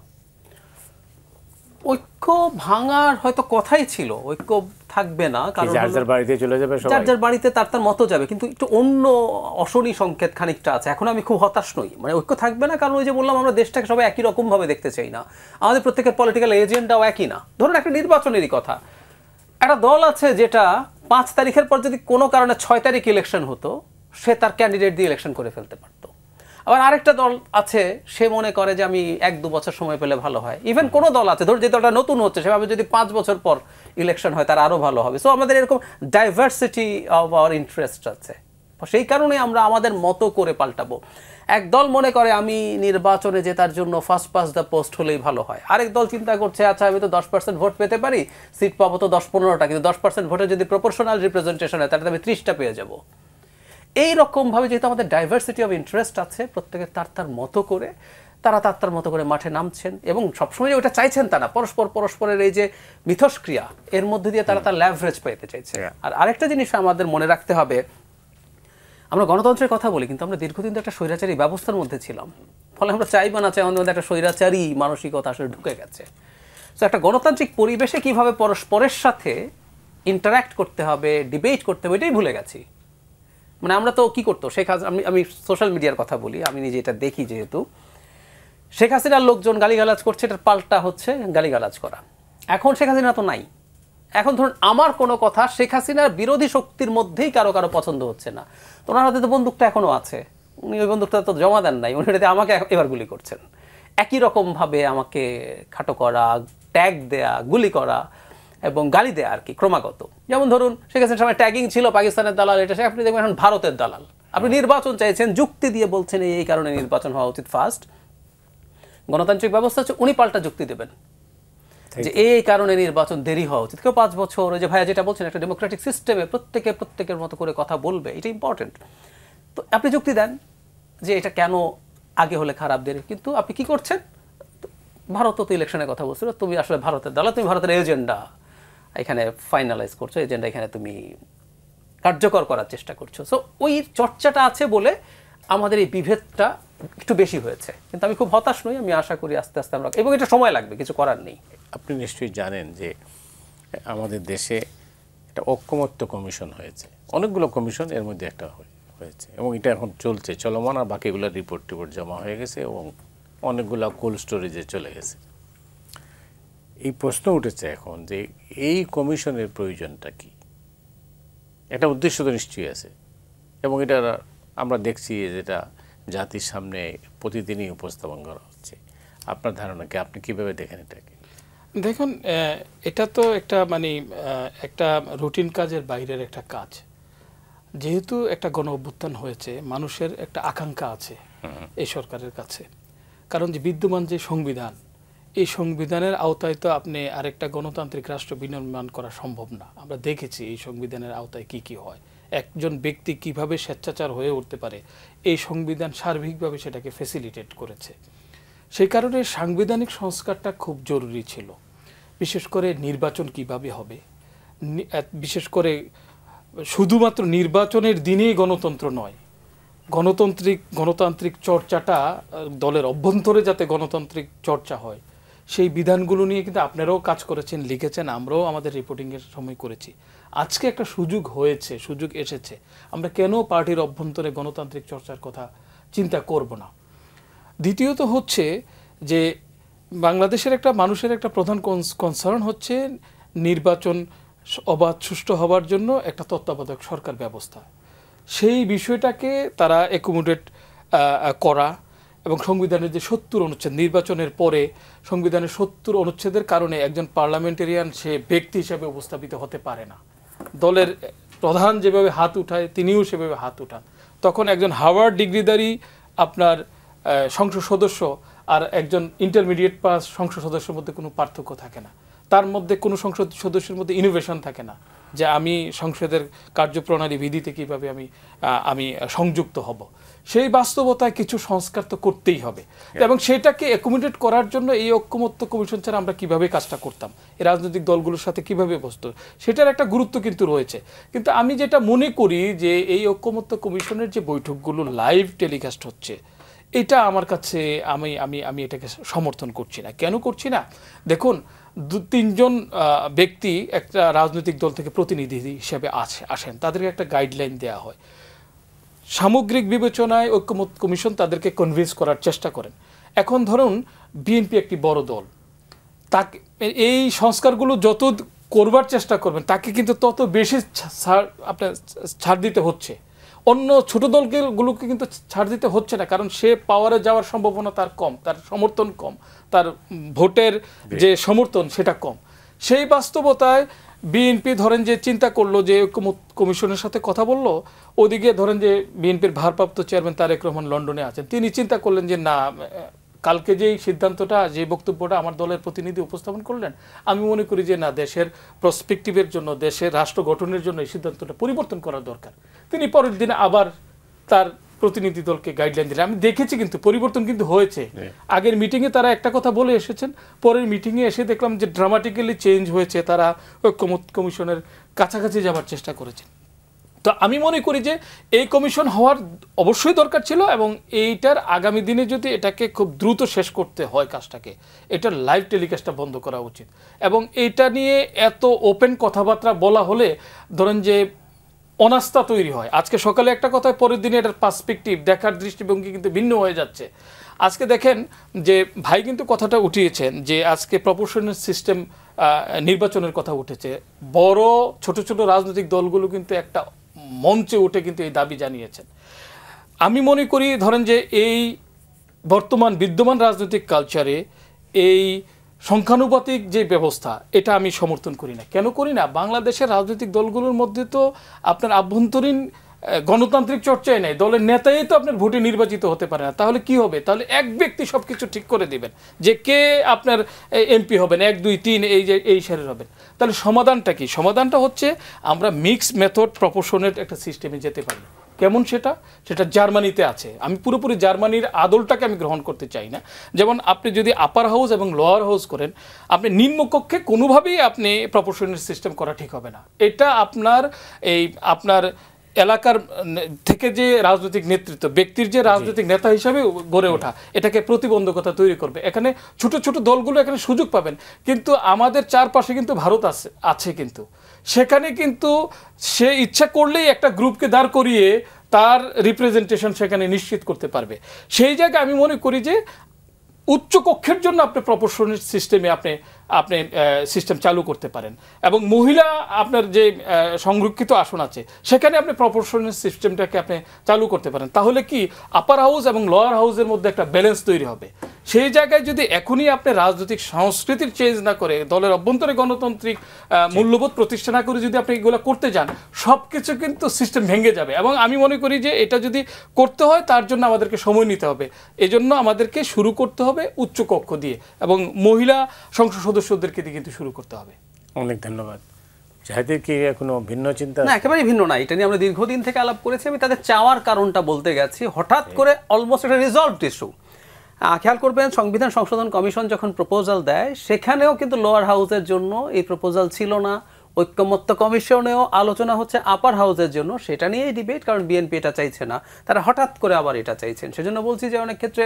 [SPEAKER 2] ঐক্য ভাঙার হয়তো কথাই ছিল, ঐক্য থাকবে না, কারণ
[SPEAKER 1] যার যার বাড়িতে চলে যাবে,
[SPEAKER 2] যার যার বাড়িতে তার তার মতো যাবে, কিন্তু একটু অন্য অশনি সংকেত খানিকটা আছে। এখন আমি খুব হতাশ নই, মানে ঐক্য থাকবে না, কারণ ওই যে বললাম আমরা দেশটাকে সবাই একই রকম ভাবে দেখতে চাই না, আমাদের প্রত্যেকের পলিটিক্যাল এজেন্ডাও একই না। ধরুন একটা নির্বাচনেরই কথা, একটা দল আছে যেটা 5 তারিখের পর যদি কোনো কারণে 6 তারিখ ইলেকশন হতো, সে তার ক্যান্ডিডেট দিয়ে ইলেকশন করে ফেলতে পারতো। আবার আরেকটা দল আছে, সে মনে করে যে আমি 1-2 বছর সময় পেলে ভালো হয়। ইভেন কোনো দল আছে, ধরুন যে দলটা নতুন হচ্ছে, সেভাবে যদি 5 বছর পর ইলেকশন হয় তার আরও ভালো হবে। সো আমাদের এরকম ডাইভার্সিটি অফ আওয়ার ইন্টারেস্ট আছে, সেই কারণে আমরা আমাদের মতো করে পাল্টাবো। এক দল মনে করে আমি নির্বাচনে জেতার জন্য ফার্স্ট পাস দ্য পোস্ট হলেই ভালো হয়, আরেক দল চিন্তা করছে আচ্ছা আমি তো 10% ভোট পেতে পারি, সিট পাবো তো 10-15টা, কিন্তু 10% ভোটে যদি প্রপোর্শনাল রিপ্রেজেন্টেশন হয় তাহলে আমি 30টা পেয়ে যাবো। এইরকমভাবে যেহেতু আমাদের ডাইভার্সিটি অফ ইন্টারেস্ট আছে, প্রত্যেকে তার তার মতো করে, তারা তার তার মতো করে মাঠে নামছেন এবং সবসময় ওটা চাইছেন তারা পরস্পরের এই যে মিথস্ক্রিয়া, এর মধ্যে দিয়ে তারা তার ল্যাভারেজ পেতে চাইছে। আর আরেকটা জিনিস আমাদের মনে রাখতে হবে, আমরা গণতন্ত্রের কথা বলি, কিন্তু আমরা দীর্ঘদিন তো একটা স্বৈরাচারী ব্যবস্থার মধ্যে ছিলাম, ফলে আমরা চাই বা না চাই আমাদের মধ্যে একটা স্বৈরাচারী মানসিকতা আসলে ঢুকে গেছে। তো একটা গণতান্ত্রিক পরিবেশে কিভাবে পরস্পরের সাথে ইন্টারাক্ট করতে হবে, ডিবেট করতে হবে, এটাই ভুলে গেছি। মানে আমরা তো কি করতো, আমি সোশ্যাল মিডিয়ার কথা বলি, আমি নিজে এটা দেখি, যেহেতু শেখ হাসিনার লোকজন গালিগালাজ করছে, এটার পাল্টা হচ্ছে গালিগালাজ করা। এখন শেখ হাসিনা তো নাই, এখন ধরুন আমার কোনো কথা শেখ হাসিনার বিরোধী শক্তির মধ্যেই কারো কারো পছন্দ হচ্ছে না, তো ওনার হাতে তো বন্দুকটা এখনও আছে, উনি ওই বন্দুকটা তো জমা দেন নাই, উনি এটাতে আমাকে এবার গুলি করছেন। একই রকমভাবে আমাকে খাটো করা, ট্যাগ দেয়া, গুলি করা এবং গালি দেয়া আর কি ক্রমাগত। যেমন ধরুন শেখ হাসিনার সময় ট্যাগিং ছিল পাকিস্তানের দালাল, এটা সে আপনি দেখবেন এখন ভারতের দালাল। আপনি নির্বাচন চাইছেন, যুক্তি দিয়ে বলছেন এই কারণে নির্বাচন হওয়া উচিত ফার্স্ট। গণতান্ত্রিক ব্যবস্থা হচ্ছে উনি পাল্টা যুক্তি দেবেন যে এই কারণে নির্বাচন দেরি হওয়া উচিত। কেউ 5 বছর, ওই যে ভাইয়া যেটা বলছেন, একটা ডেমোক্রেটিক সিস্টেমে প্রত্যেকের মতো করে কথা বলবে, এটা ইম্পর্টেন্ট। তো আপনি যুক্তি দেন যে এটা কেন আগে হলে খারাপ দেরি, কিন্তু আপনি কি করছেন, ভারত তো ইলেকশনের কথা বলছিল, তুমি আসলে ভারতের দালাল, তুমি ভারতের এজেন্ডা এখানে ফাইনালাইজ করছো, এজেন্ডা এখানে তুমি কার্যকর করার চেষ্টা করছো। সো ওই চর্চাটা আছে বলে আমাদের এই বিভেদটা একটু বেশি হয়েছে, কিন্তু আমি খুব হতাশ নই, আমি আশা করি আস্তে আস্তে আমরা, এবং এটা সময় লাগবে, কিছু করার নেই।
[SPEAKER 1] আপনি নিশ্চয়ই জানেন যে আমাদের দেশে একটা ঐক্যমত্য কমিশন হয়েছে, অনেকগুলো কমিশন, এর মধ্যে একটা হয়েছে এবং এটা এখন চলছে, চলমান, আর বাকিগুলো রিপোর্ট জমা হয়ে গেছে এবং অনেকগুলো কোল্ড স্টোরেজে চলে গেছে। এই প্রশ্ন উঠেছে এখন যে এই কমিশনের প্রয়োজনটা কি? একটা উদ্দেশ্য তো নিশ্চয়ই আছে এবং এটা আমরা দেখছি যেটা জাতির সামনে প্রতিদিনই উপস্থাপন করা হচ্ছে। আপনার ধারণা কি, আপনি কিভাবে দেখেন এটাকে?
[SPEAKER 3] দেখুন, এটা তো একটা একটা রুটিন কাজের বাইরের একটা কাজ। যেহেতু একটা গণ অভ্যুত্থান হয়েছে, মানুষের একটা আকাঙ্ক্ষা আছে এই সরকারের কাছে, কারণ যে বিদ্যমান যে সংবিধান, এই সংবিধানের আওতায় তো আপনি আরেকটা গণতান্ত্রিক রাষ্ট্র বিনির্মাণ করা সম্ভব না। আমরা দেখেছি এই সংবিধানের আওতায় কি কি হয়, একজন ব্যক্তি কিভাবে স্বেচ্ছাচার হয়ে উঠতে পারে, এই সংবিধান সার্বিকভাবে সেটাকে ফেসিলিটেট করেছে। সেই কারণে সাংবিধানিক সংস্কারটা খুব জরুরি ছিল। বিশেষ করে নির্বাচন কিভাবে হবে, বিশেষ করে শুধুমাত্র নির্বাচনের দিনেই গণতন্ত্র নয়, গণতান্ত্রিক চর্চাটা দলের অভ্যন্তরে যাতে গণতান্ত্রিক চর্চা হয়, সেই বিধানগুলো নিয়ে কিন্তু আপনারাও কাজ করেছেন, লিখেছেন, আমরাও আমাদের রিপোর্টিংয়ের সময় করেছি। আজকে একটা সুযোগ হয়েছে, সুযোগ এসেছে, আমরা কেন পার্টির অভ্যন্তরে গণতান্ত্রিক চর্চার কথা চিন্তা করব না। দ্বিতীয়ত হচ্ছে যে বাংলাদেশের একটা মানুষের একটা প্রধান কনসার্ন হচ্ছে নির্বাচন অবাধ সুষ্ঠু হওয়ার জন্য একটা তত্ত্বাবধায়ক সরকার ব্যবস্থা। সেই বিষয়টাকে তারা অ্যাকোমোডেট করা এবং সংবিধানের যে ৭০ অনুচ্ছেদ, নির্বাচনের পরে সংবিধানের ৭০ অনুচ্ছেদের কারণে একজন পার্লামেন্টেরিয়ান সে ব্যক্তি হিসেবে উপস্থাপিত হতে পারে না। দলের প্রধান যেভাবে হাত উঠায় তিনিও সেভাবে হাত উঠান। তখন একজন হার্ভার্ড ডিগ্রিধারী আপনার সংসদ সদস্য আর একজন ইন্টারমিডিয়েট পাস সংসদ সদস্যের মধ্যে কোনো পার্থক্য থাকে না। তার মধ্যে কোনো সংসদ সদস্যের মধ্যে ইনোভেশন থাকে না যে আমি সংসদের কার্যপ্রণালী বিধিতে কীভাবে আমি সংযুক্ত হব। সেই বাস্তবতায় কিছু সংস্কার তো করতেই হবে এবং সেটাকে অ্যাকোমোডেট করার জন্য এই ঐক্যমত্য কমিশন ছাড়া আমরা কীভাবে কাজটা করতাম, এই রাজনৈতিক দলগুলোর সাথে কীভাবে বসতো, সেটার একটা গুরুত্ব কিন্তু রয়েছে। কিন্তু আমি যেটা মনে করি যে এই ঐক্যমত্য কমিশনের যে বৈঠকগুলো লাইভ টেলিকাস্ট হচ্ছে, এটা আমার কাছে আমি এটাকে সমর্থন করছি না। কেন করছি না? দেখুন, ২-৩ ব্যক্তি একটা রাজনৈতিক দল থেকে প্রতিনিধি হিসেবে আসেন, তাদেরকে একটা গাইডলাইন দেওয়া হয়। সামগ্রিক বিবেচনায় ঐক্যমত্য কমিশন তাদেরকে কনভিন্স করার চেষ্টা করেন। এখন ধরুন বিএনপি একটি বড় দল, তাকে এই সংস্কারগুলো যত করবার চেষ্টা করবেন তাকে কিন্তু তত বেশি আপনার ছাড় দিতে হচ্ছে। অন্য ছোট দলগুলোকে কিন্তু ছাড় দিতে হচ্ছে না, কারণ সে পাওয়ারে যাওয়ার সম্ভাবনা তার কম, তার সমর্থন কম, তার ভোটের যে সমর্থন সেটা কম। সেই বাস্তবতায় বিএনপি ধরেন যে চিন্তা করলো যে কমিশনের সাথে কথা বললো, ওদিকে ধরেন যে বিএনপির ভারপ্রাপ্ত চেয়ারম্যান তারেক রহমান লন্ডনে আছেন, তিনি চিন্তা করলেন যে না, কালকে যেই সিদ্ধান্তটা, যে বক্তব্যটা আমার দলের প্রতিনিধি উপস্থাপন করলেন, আমি মনে করি যে না, দেশের প্রসপেক্টিভের জন্য, দেশের রাষ্ট্র গঠনের জন্য এই সিদ্ধান্তটা পরিবর্তন করা দরকার। তিনি পরের দিনে আবার তার প্রতিনিধি দলকে গাইডলাইন দিলেন। আমি দেখেছি কিন্তু পরিবর্তন কিন্তু হয়েছে। আগের মিটিংয়ে তারা একটা কথা বলে এসেছেন, পরের মিটিংয়ে এসে দেখলাম যে ড্রামাটিক্যালি চেঞ্জ হয়েছে, তারা ঐক্যমত্য কমিশনের কাছাকাছি যাবার চেষ্টা করেছেন। তো আমি মনে করি যে এই কমিশন হওয়ার অবশ্যই দরকার ছিল এবং এইটার আগামী দিনে যদি এটাকে খুব দ্রুত শেষ করতে হয় কাজটাকে, এটার লাইভ টেলিকাস্টটা বন্ধ করা উচিত। এবং এইটা নিয়ে এত ওপেন কথাবার্তা বলা হলে ধরেন যে অনাস্থা তৈরি হয়। আজকে সকালে একটা কথা, পরের দিনে এটার পার্সপেক্টিভ দেখার দৃষ্টিভঙ্গি কিন্তু ভিন্ন হয়ে যাচ্ছে। আজকে দেখেন যে ভাই কিন্তু কথাটা উঠিয়েছেন যে আজকে প্রপোর্শনাল সিস্টেম নির্বাচনের কথা উঠেছে। বড় ছোট ছোট রাজনৈতিক দলগুলো কিন্তু একটা মঞ্চে উঠে কিন্তু এই দাবি জানিয়েছেন। আমি মনে করি ধরেন যে এই বর্তমান বিদ্যমান রাজনৈতিক কালচারে এই সংখ্যানুপাতিক যে ব্যবস্থা, এটা আমি সমর্থন করি না। কেন করি না? বাংলাদেশের রাজনৈতিক দলগুলোর মধ্যে তো আপনার আভ্যন্তরীণ গণতান্ত্রিক চর্চাই নেই, দলের নেতাই তো আপনার ভোটে নির্বাচিত হতে পারে না। তাহলে কি হবে? তাহলে এক ব্যক্তি সব কিছু ঠিক করে দিবেন যে কে আপনার এমপি হবেন, 1, 2, 3 এই সারের হবেন। তাহলে সমাধানটা কি? সমাধানটা হচ্ছে আমরা মিক্স মেথড প্রপোর্শনের একটা সিস্টেমে যেতে পারি। কেমন সেটা জার্মানিতে আছে। আমি পুরোপুরি জার্মানির আদলটাকে আমি গ্রহণ করতে চাই না। যেমন আপনি যদি আপার হাউস এবং লোয়ার হাউস করেন, আপনি নিম্নকক্ষে কোনোভাবেই আপনি প্রপোর্শনাল সিস্টেম করা ঠিক হবে না। এটা আপনার এলাকার থেকে যে রাজনৈতিক নেতৃত্ব, ব্যক্তির যে রাজনৈতিক নেতা হিসাবে গড়ে ওঠা, এটাকে প্রতিবন্ধকতা তৈরি করবে। এখানে ছোট ছোট দলগুলো এখানে সুযোগ পাবেন, কিন্তু আমাদের চারপাশে কিন্তু ভারত আছে কিন্তু সেখানে কিন্তু সে ইচ্ছা করলেই একটা গ্রুপকে দাঁড় করিয়ে তার রিপ্রেজেন্টেশন সেখানে নিশ্চিত করতে পারবে। সেই জায়গায় আমি মনে করি যে উচ্চ কক্ষের জন্য আপনি প্রপোর্শনাল সিস্টেমে আপনি সিস্টেম চালু করতে পারেন এবং মহিলা আপনার যে সংরক্ষিত আসন আছে সেখানে আপনি প্রপোর্শনাল সিস্টেমটাকে আপনি চালু করতে পারেন। তাহলে কি আপার হাউস এবং লোয়ার হাউসের মধ্যে একটা ব্যালেন্স তৈরি হবে। সেই জায়গায় যদি এখনই আপনি রাজনৈতিক সংস্কৃতির চেঞ্জ না করে, দলের অভ্যন্তরে গণতান্ত্রিক মূল্যবোধ প্রতিষ্ঠা না করে যদি আপনি এগুলো করতে যান, সব কিছু কিন্তু সিস্টেম ভেঙে যাবে। এবং আমি মনে করি যে এটা যদি করতে হয় তার জন্য আমাদেরকে সময় নিতে হবে। এজন্য আমাদেরকে শুরু করতে হবে উচ্চ কক্ষ দিয়ে এবং মহিলা সংসদ সদস্যদেরকে দিয়ে কিন্তু শুরু করতে হবে।
[SPEAKER 1] অনেক ধন্যবাদ। জাহিদের কি কোনো ভিন্ন চিন্তা?
[SPEAKER 2] না, একেবারেই ভিন্ন না। এটা নিয়ে আমরা দীর্ঘদিন থেকে আলাপ করেছি। আমি তাদের চাওয়ার কারণটা বলতে গেছি। হঠাৎ করে অলমোস্ট একটা রিজলভড ইস্যু। খেয়াল করবেন, সংবিধান সংশোধন কমিশন যখন প্রপোজাল দেয় সেখানেও কিন্তু লোয়ার হাউসের জন্য এই প্রপোজাল ছিল না। ঐক্যমত্য কমিশনেও আলোচনা হচ্ছে আপার হাউসের জন্য, সেটা নিয়েই ডিবেট, কারণ বিএনপি এটা চাইছে না, তারা হঠাৎ করে আবার এটা চাইছেন। সেজন্য বলছি যে অনেক ক্ষেত্রে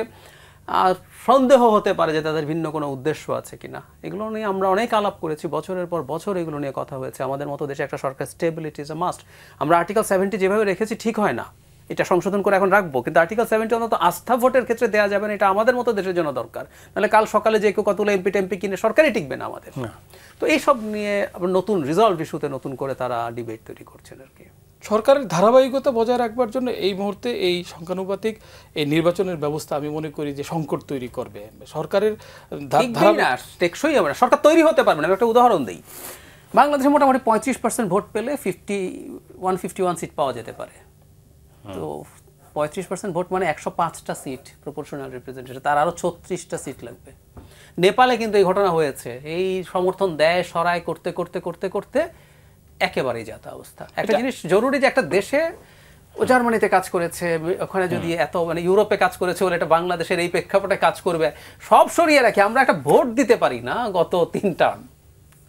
[SPEAKER 2] সন্দেহ হতে পারে যে তাদের ভিন্ন কোনো উদ্দেশ্য আছে কিনা। এগুলো নিয়ে আমরা অনেক আলাপ করেছি, বছরের পর বছর এগুলো নিয়ে কথা হয়েছে। আমাদের মতো দেশে একটা সরকার স্টেবিলিটি ইজ আ মাস্ট। আমরা আর্টিকেল 70 যেভাবে রেখেছি ঠিক হয় না, এটা সংশোধন করে এখন রাখবো, কিন্তু আর্টিকেল 70 অন্তত আস্থা ভোটের ক্ষেত্রে দেওয়া যাবে না। এটা আমাদের মতো দেশের জন্য দরকার, নাহলে কাল সকালে যে কেউ কতগুলো এমপি টেমপি কিনে সরকারই টিকবে না আমাদের। তো এইসব নিয়ে নতুন রিজলভ ইস্যুতে নতুন করে তারা ডিবেট তৈরি করছেন আর কি।
[SPEAKER 3] সরকারের ধারাবাহিকতা বজায় রাখবার জন্য এই মুহূর্তে এই সংখ্যানুপাতিক এই নির্বাচনের ব্যবস্থা আমি মনে করি যে সংকট তৈরি করবে। সরকারের
[SPEAKER 2] টেকসই হবে না, সরকার তৈরি হতে পারবে না। আমি একটা উদাহরণ দিই, বাংলাদেশে মোটামুটি 55% ভোট পেলে 151 সিট পাওয়া যেতে পারে। তো 35% ভোট মানে 105টা সিট প্রপোর্শনাল রিপ্রেজেন্টেশন, তার আরও 36টা সিট লাগবে। নেপালে কিন্তু এই ঘটনা হয়েছে, এই সমর্থন দেয় সরাই করতে করতে করতে করতে একেবারেই যাতা অবস্থা। একটা জিনিস জরুরি যে একটা দেশে, ও জার্মানিতে কাজ করেছে, ওখানে যদি এত মানে ইউরোপে কাজ করেছে বলে এটা বাংলাদেশের এই প্রেক্ষাপটে কাজ করবে, সব সরিয়ে রাখি আমরা একটা ভোট দিতে পারি না গত 3 টার্ম।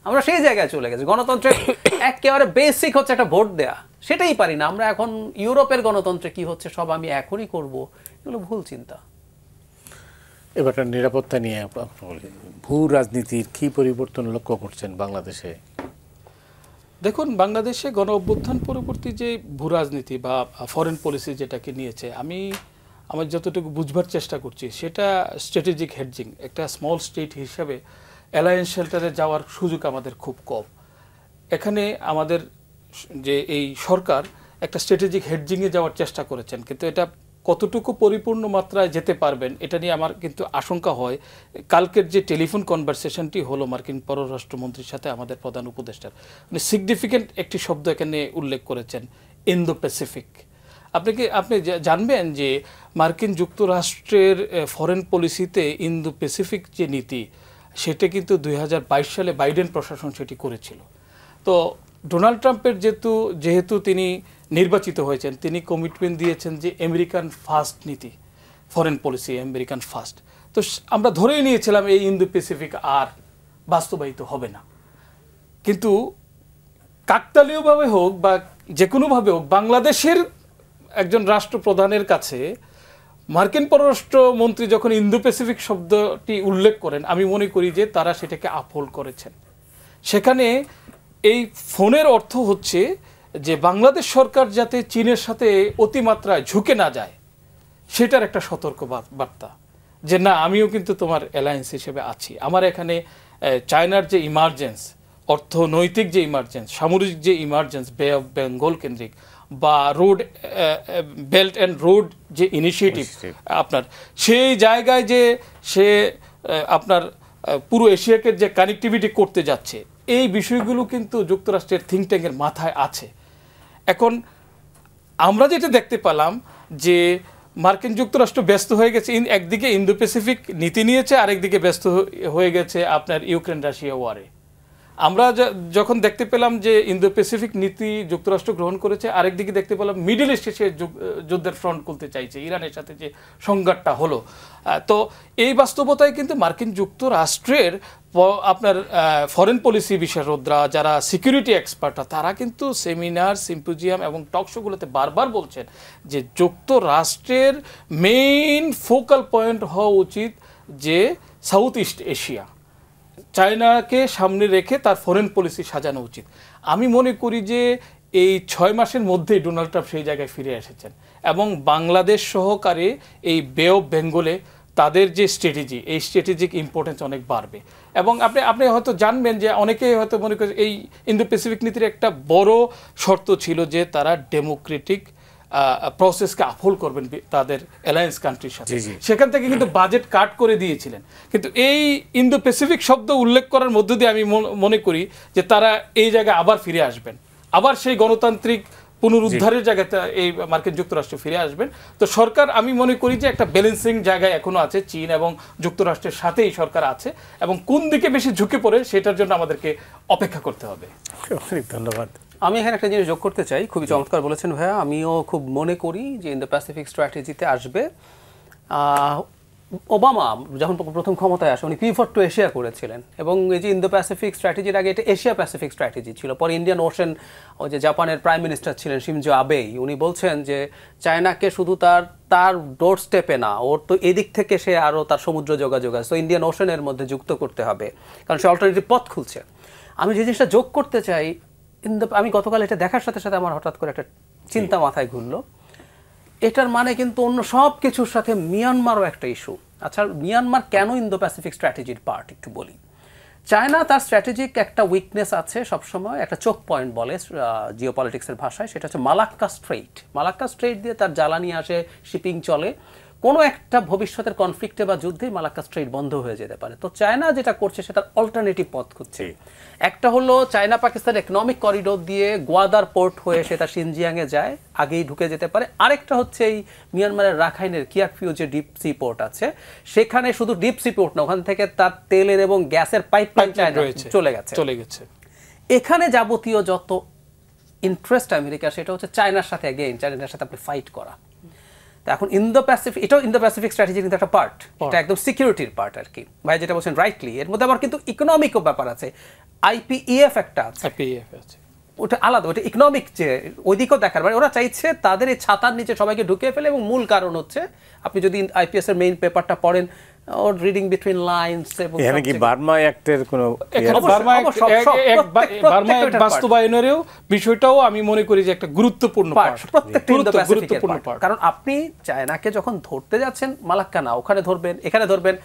[SPEAKER 2] আমরা সেই জায়গায় চলে গেছি। গণতন্ত্রের একেবারে বেসিক হচ্ছে একটা ভোট দেয়া, সেটাই পারি না আমরা। এখন ইউরোপের গণতন্ত্রে কি হচ্ছে সব আমি এখনই করব, এগুলো ভুল চিন্তা।
[SPEAKER 1] এবার নিরাপত্তা নিয়ে ভূ রাজনীতির কি পরিবর্তন লক্ষ্য করছেন বাংলাদেশে?
[SPEAKER 3] দেখুন, বাংলাদেশে গণ অভ্যুত্থান পরবর্তী যে ভূ রাজনীতি বা ফরেন পলিসি যেটাকে নিয়েছে, আমার যতটুকু বুঝবার চেষ্টা করছি সেটা স্ট্র্যাটেজিক হেডজিং। একটা স্মল স্টেট হিসাবে অ্যালায়েন্স শেল্টারে যাওয়ার সুযোগ আমাদের খুব কম। এখানে আমাদের যে এই সরকার একটা স্ট্র্যাটেজিক হেডজিংয়ে যাওয়ার চেষ্টা করেছেন, কিন্তু এটা কতটুকু পরিপূর্ণ মাত্রায় যেতে পারবেন এটা নিয়ে আমার কিন্তু আশঙ্কা হয়। কালকের যে টেলিফোন কনভারসেশনটি হলো মার্কিন পররাষ্ট্রমন্ত্রীর সাথে আমাদের প্রধান উপদেষ্টার, মানে সিগনিফিক্যান্ট একটি শব্দ এখানে উল্লেখ করেছেন, ইন্দো প্যাসিফিক। আপনি জানবেন যে মার্কিন যুক্তরাষ্ট্রের ফরেন পলিসিতে ইন্দো প্যাসিফিক যে নীতি সেটা কিন্তু 2022 সালে বাইডেন প্রশাসন সেটি করেছিল। তো ডোনাল্ড ট্রাম্পের যেহেতু তিনি নির্বাচিত হয়েছেন, তিনি কমিটমেন্ট দিয়েছেন যে আমেরিকান ফার্স্ট নীতি, ফরেন পলিসি আমেরিকান ফার্স্ট। তো আমরা ধরেই নিয়েছিলাম এই ইন্দো প্যাসিফিক আর বাস্তবায়িত হবে না। কিন্তু কাকতালীয়ভাবে হোক বা যে কোনোভাবে হোক, বাংলাদেশের একজন রাষ্ট্রপ্রধানের কাছে মার্কিন পররাষ্ট্রমন্ত্রী যখন ইন্দো প্যাসিফিক শব্দটি উল্লেখ করেন, আমি মনে করি যে তারা সেটাকে আপহোল্ড করেছেন। সেখানে এই ফোনের অর্থ হচ্ছে যে বাংলাদেশ সরকার যাতে চীনের সাথে অতিমাত্রায় ঝুঁকে না যায় সেটার একটা সতর্ক বার্তা, যে না আমিও কিন্তু তোমার অ্যালায়েন্স হিসেবে আছি। আমার এখানে চায়নার যে ইমার্জেন্স, অর্থনৈতিক যে ইমার্জেন্স, সামরিক যে ইমার্জেন্স, বে অফ বেঙ্গল কেন্দ্রিক বা রোড বেল্ট অ্যান্ড রোড যে ইনিশিয়েটিভ আপনার, সেই জায়গায় যে সে আপনার পুরো এশিয়াকে যে কানেক্টিভিটি করতে যাচ্ছে, এই বিষয়গুলো কিন্তু যুক্তরাষ্ট্রের থিঙ্ক ট্যাঙ্কের মাথায় আছে। এখন আমরা যেটা দেখতে পেলাম যে মার্কিন যুক্তরাষ্ট্র ব্যস্ত হয়ে গেছে, একদিকে ইন্দো প্যাসিফিক নীতি নিয়েছে, আরেকদিকে ব্যস্ত হয়ে গেছে আপনার ইউক্রেন রাশিয়া ওয়ারে। আমরা যখন দেখতে পেলাম যে ইন্দো প্যাসিফিক নীতি যুক্তরাষ্ট্র গ্রহণ করেছে, আরেকদিকে দেখতে পেলাম মিডল ইস্টে সে যুদ্ধের ফ্রন্ট খুলতে চাইছে, ইরানের সাথে যে সংঘাতটা হলো। তো এই বাস্তবতায় কিন্তু মার্কিন যুক্তরাষ্ট্রের আপনার ফরেন পলিসি বিশেষজ্ঞরা, যারা সিকিউরিটি এক্সপার্টরা, তারা কিন্তু সেমিনার, সিম্পোজিয়াম এবং টকশোগুলোতে বারবার বলছেন যে যুক্তরাষ্ট্রের মেইন ফোকাল পয়েন্ট হওয়া উচিত যে সাউথ ইস্ট এশিয়া, চায়নাকে সামনে রেখে তার ফরেন পলিসি সাজানো উচিত। আমি মনে করি যে এই 6 মাসের মধ্যেই ডোনাল্ড ট্রাম্প সেই জায়গায় ফিরে এসেছেন এবং বাংলাদেশ সহকারে এই বে অফ বেঙ্গলে তাদের যে স্ট্র্যাটেজি, এই স্ট্র্যাটেজিক ইম্পর্টেন্স অনেক বাড়বে। এবং আপনি হয়তো জানবেন যে অনেকেই হয়তো মনে করেন এই ইন্দো প্যাসিফিক নীতির একটা বড় শর্ত ছিল যে তারা ডেমোক্রেটিক প্রসেসকে আফল করবেন তাদের অ্যালায়েন্স কান্ট্রির সাথে, সেখান থেকে কিন্তু বাজেট কাট করে দিয়েছিলেন। কিন্তু এই ইন্দো প্যাসিফিক শব্দ উল্লেখ করার মধ্য দিয়ে আমি মনে করি যে তারা এই জায়গায় আবার ফিরে আসবেন, আবার সেই গণতান্ত্রিক পুনরুদ্ধারের জায়গাতে এই মার্কিন যুক্তরাষ্ট্র ফিরে আসবেন। তো সরকার আমি মনে করি যে একটা ব্যালেন্সিং জায়গায় এখনো আছে, চীন এবং যুক্তরাষ্ট্রের সাথেই সরকার আছে, এবং কোন দিকে বেশি ঝুঁকে পড়ে সেটার জন্য আমাদেরকে অপেক্ষা করতে হবে।
[SPEAKER 1] অনেক ধন্যবাদ।
[SPEAKER 2] আমি এখানে একটা জিনিস যোগ করতে চাই, খুবই চমৎকার বলেছেন ভাইয়া। আমিও খুব মনে করি যে ইন্দো প্যাসিফিক স্ট্র্যাটেজিতে আসবে। ওবামা যখন প্রথম ক্ষমতায় আসে উনি পিভট টু এশিয়া করেছিলেন, এবং এই যে ইন্দো প্যাসিফিক স্ট্র্যাটেজির আগে এটা এশিয়া প্যাসিফিক স্ট্র্যাটেজি ছিল। পরে ইন্ডিয়ান ওশেন, ওই যে জাপানের প্রাইম মিনিস্টার ছিলেন শিনজো আবেই, উনি বলছেন যে চায়নাকে শুধু তার ডোর স্টেপে না, ওর তো এদিক থেকে সে আরও তার সমুদ্র যোগাযোগ আছে, তো ইন্ডিয়ান ওশেনের মধ্যে যুক্ত করতে হবে, কারণ সে অল্টারনেটিভ পথ খুলছে। আমি যে জিনিসটা যোগ করতে চাই, আমি গতকাল এটা দেখার সাথে সাথে আমার হঠাৎ করে একটা চিন্তা মাথায় ঘুরলো, এটার মানে কিন্তু অন্য সব কিছুর সাথে মিয়ানমারও একটা ইস্যু। আচ্ছা, মিয়ানমার কেন ইন্দো প্যাসিফিক স্ট্র্যাটেজির পার্ট একটু বলি। চায়না তার স্ট্র্যাটেজিক একটা উইকনেস আছে সবসময়, একটা চোখ পয়েন্ট বলে জিওপলিটিক্সের ভাষায়, সেটা হচ্ছে মালাক্কা স্ট্রেইট। মালাক্কা স্ট্রেইট দিয়ে তার জ্বালানি আসে, শিপিং চলে, কোনো একটা ভবিষ্যতের কনফ্লিক্টে বা যুদ্ধে মালাক্কা স্ট্রেইট বন্ধ হয়ে যেতে পারে। তো চায়না যেটা করছে সেটার অল্টারনেটিভ পথ খুঁজছে। একটা হলো চায়না পাকিস্তান ইকোনমিক করিডোর দিয়ে গোয়াদার পোর্ট হয়ে সেটা সিনজিয়াংয়ে যায়, আগেই ঢুকে যেতে পারে। আরেকটা হচ্ছে এই মিয়ানমারের রাখাইনের কিয়াকফিউ যে ডিপ সি পোর্ট আছে, সেখানে শুধু ডিপ সি পোর্ট না, ওখান থেকে তার তেলের এবং গ্যাসের পাইপলাইন চলে গেছে। এখানে যাবতীয় যত ইন্টারেস্ট আমেরিকা, সেটা হচ্ছে চায়নার সাথে চায়নার সাথে আপনি ফাইট করা। এখন ইন্দো প্যাসিফিক, এটাও ইন্দো প্যাসিফিক স্ট্র্যাটেজির কিন্তু একটা পার্ট, এটা একদম সিকিউরিটির পার্ট আর কি। ভাই যেটা বলছেন রাইটলি, এর মধ্যে আবার কিন্তু ইকোনমিকও ব্যাপার আছে। IPEF একটা আছে, ওটা আলাদা, ওটা ইকোনমিক, যে ওইদিকেও দেখার, মানে ওরা চাইছে তাদের এই ছাতার নিচে সবাইকে ঢুকিয়ে ফেলে। এবং মূল কারণ হচ্ছে, আপনি যদি IPS এর মেইন পেপারটা পড়েন, ওর রিডিং বিটুইন লাইনস, এবং
[SPEAKER 1] এখানে কি বার্মা অ্যাক্টের কোনো
[SPEAKER 3] বার্মা বাস্তবায়নেরও বিষয়টাও আমি মনে করি যে একটা গুরুত্বপূর্ণ পার্ট,
[SPEAKER 2] প্রত্যেকটা ইন্দো প্যাসিফিকের পার্ট। কারণ আপনি চায়নাকে যখন ধরতে যাচ্ছেন, মালাক্কা না, ওখানে ধরবেন, এখানে ধরবেন,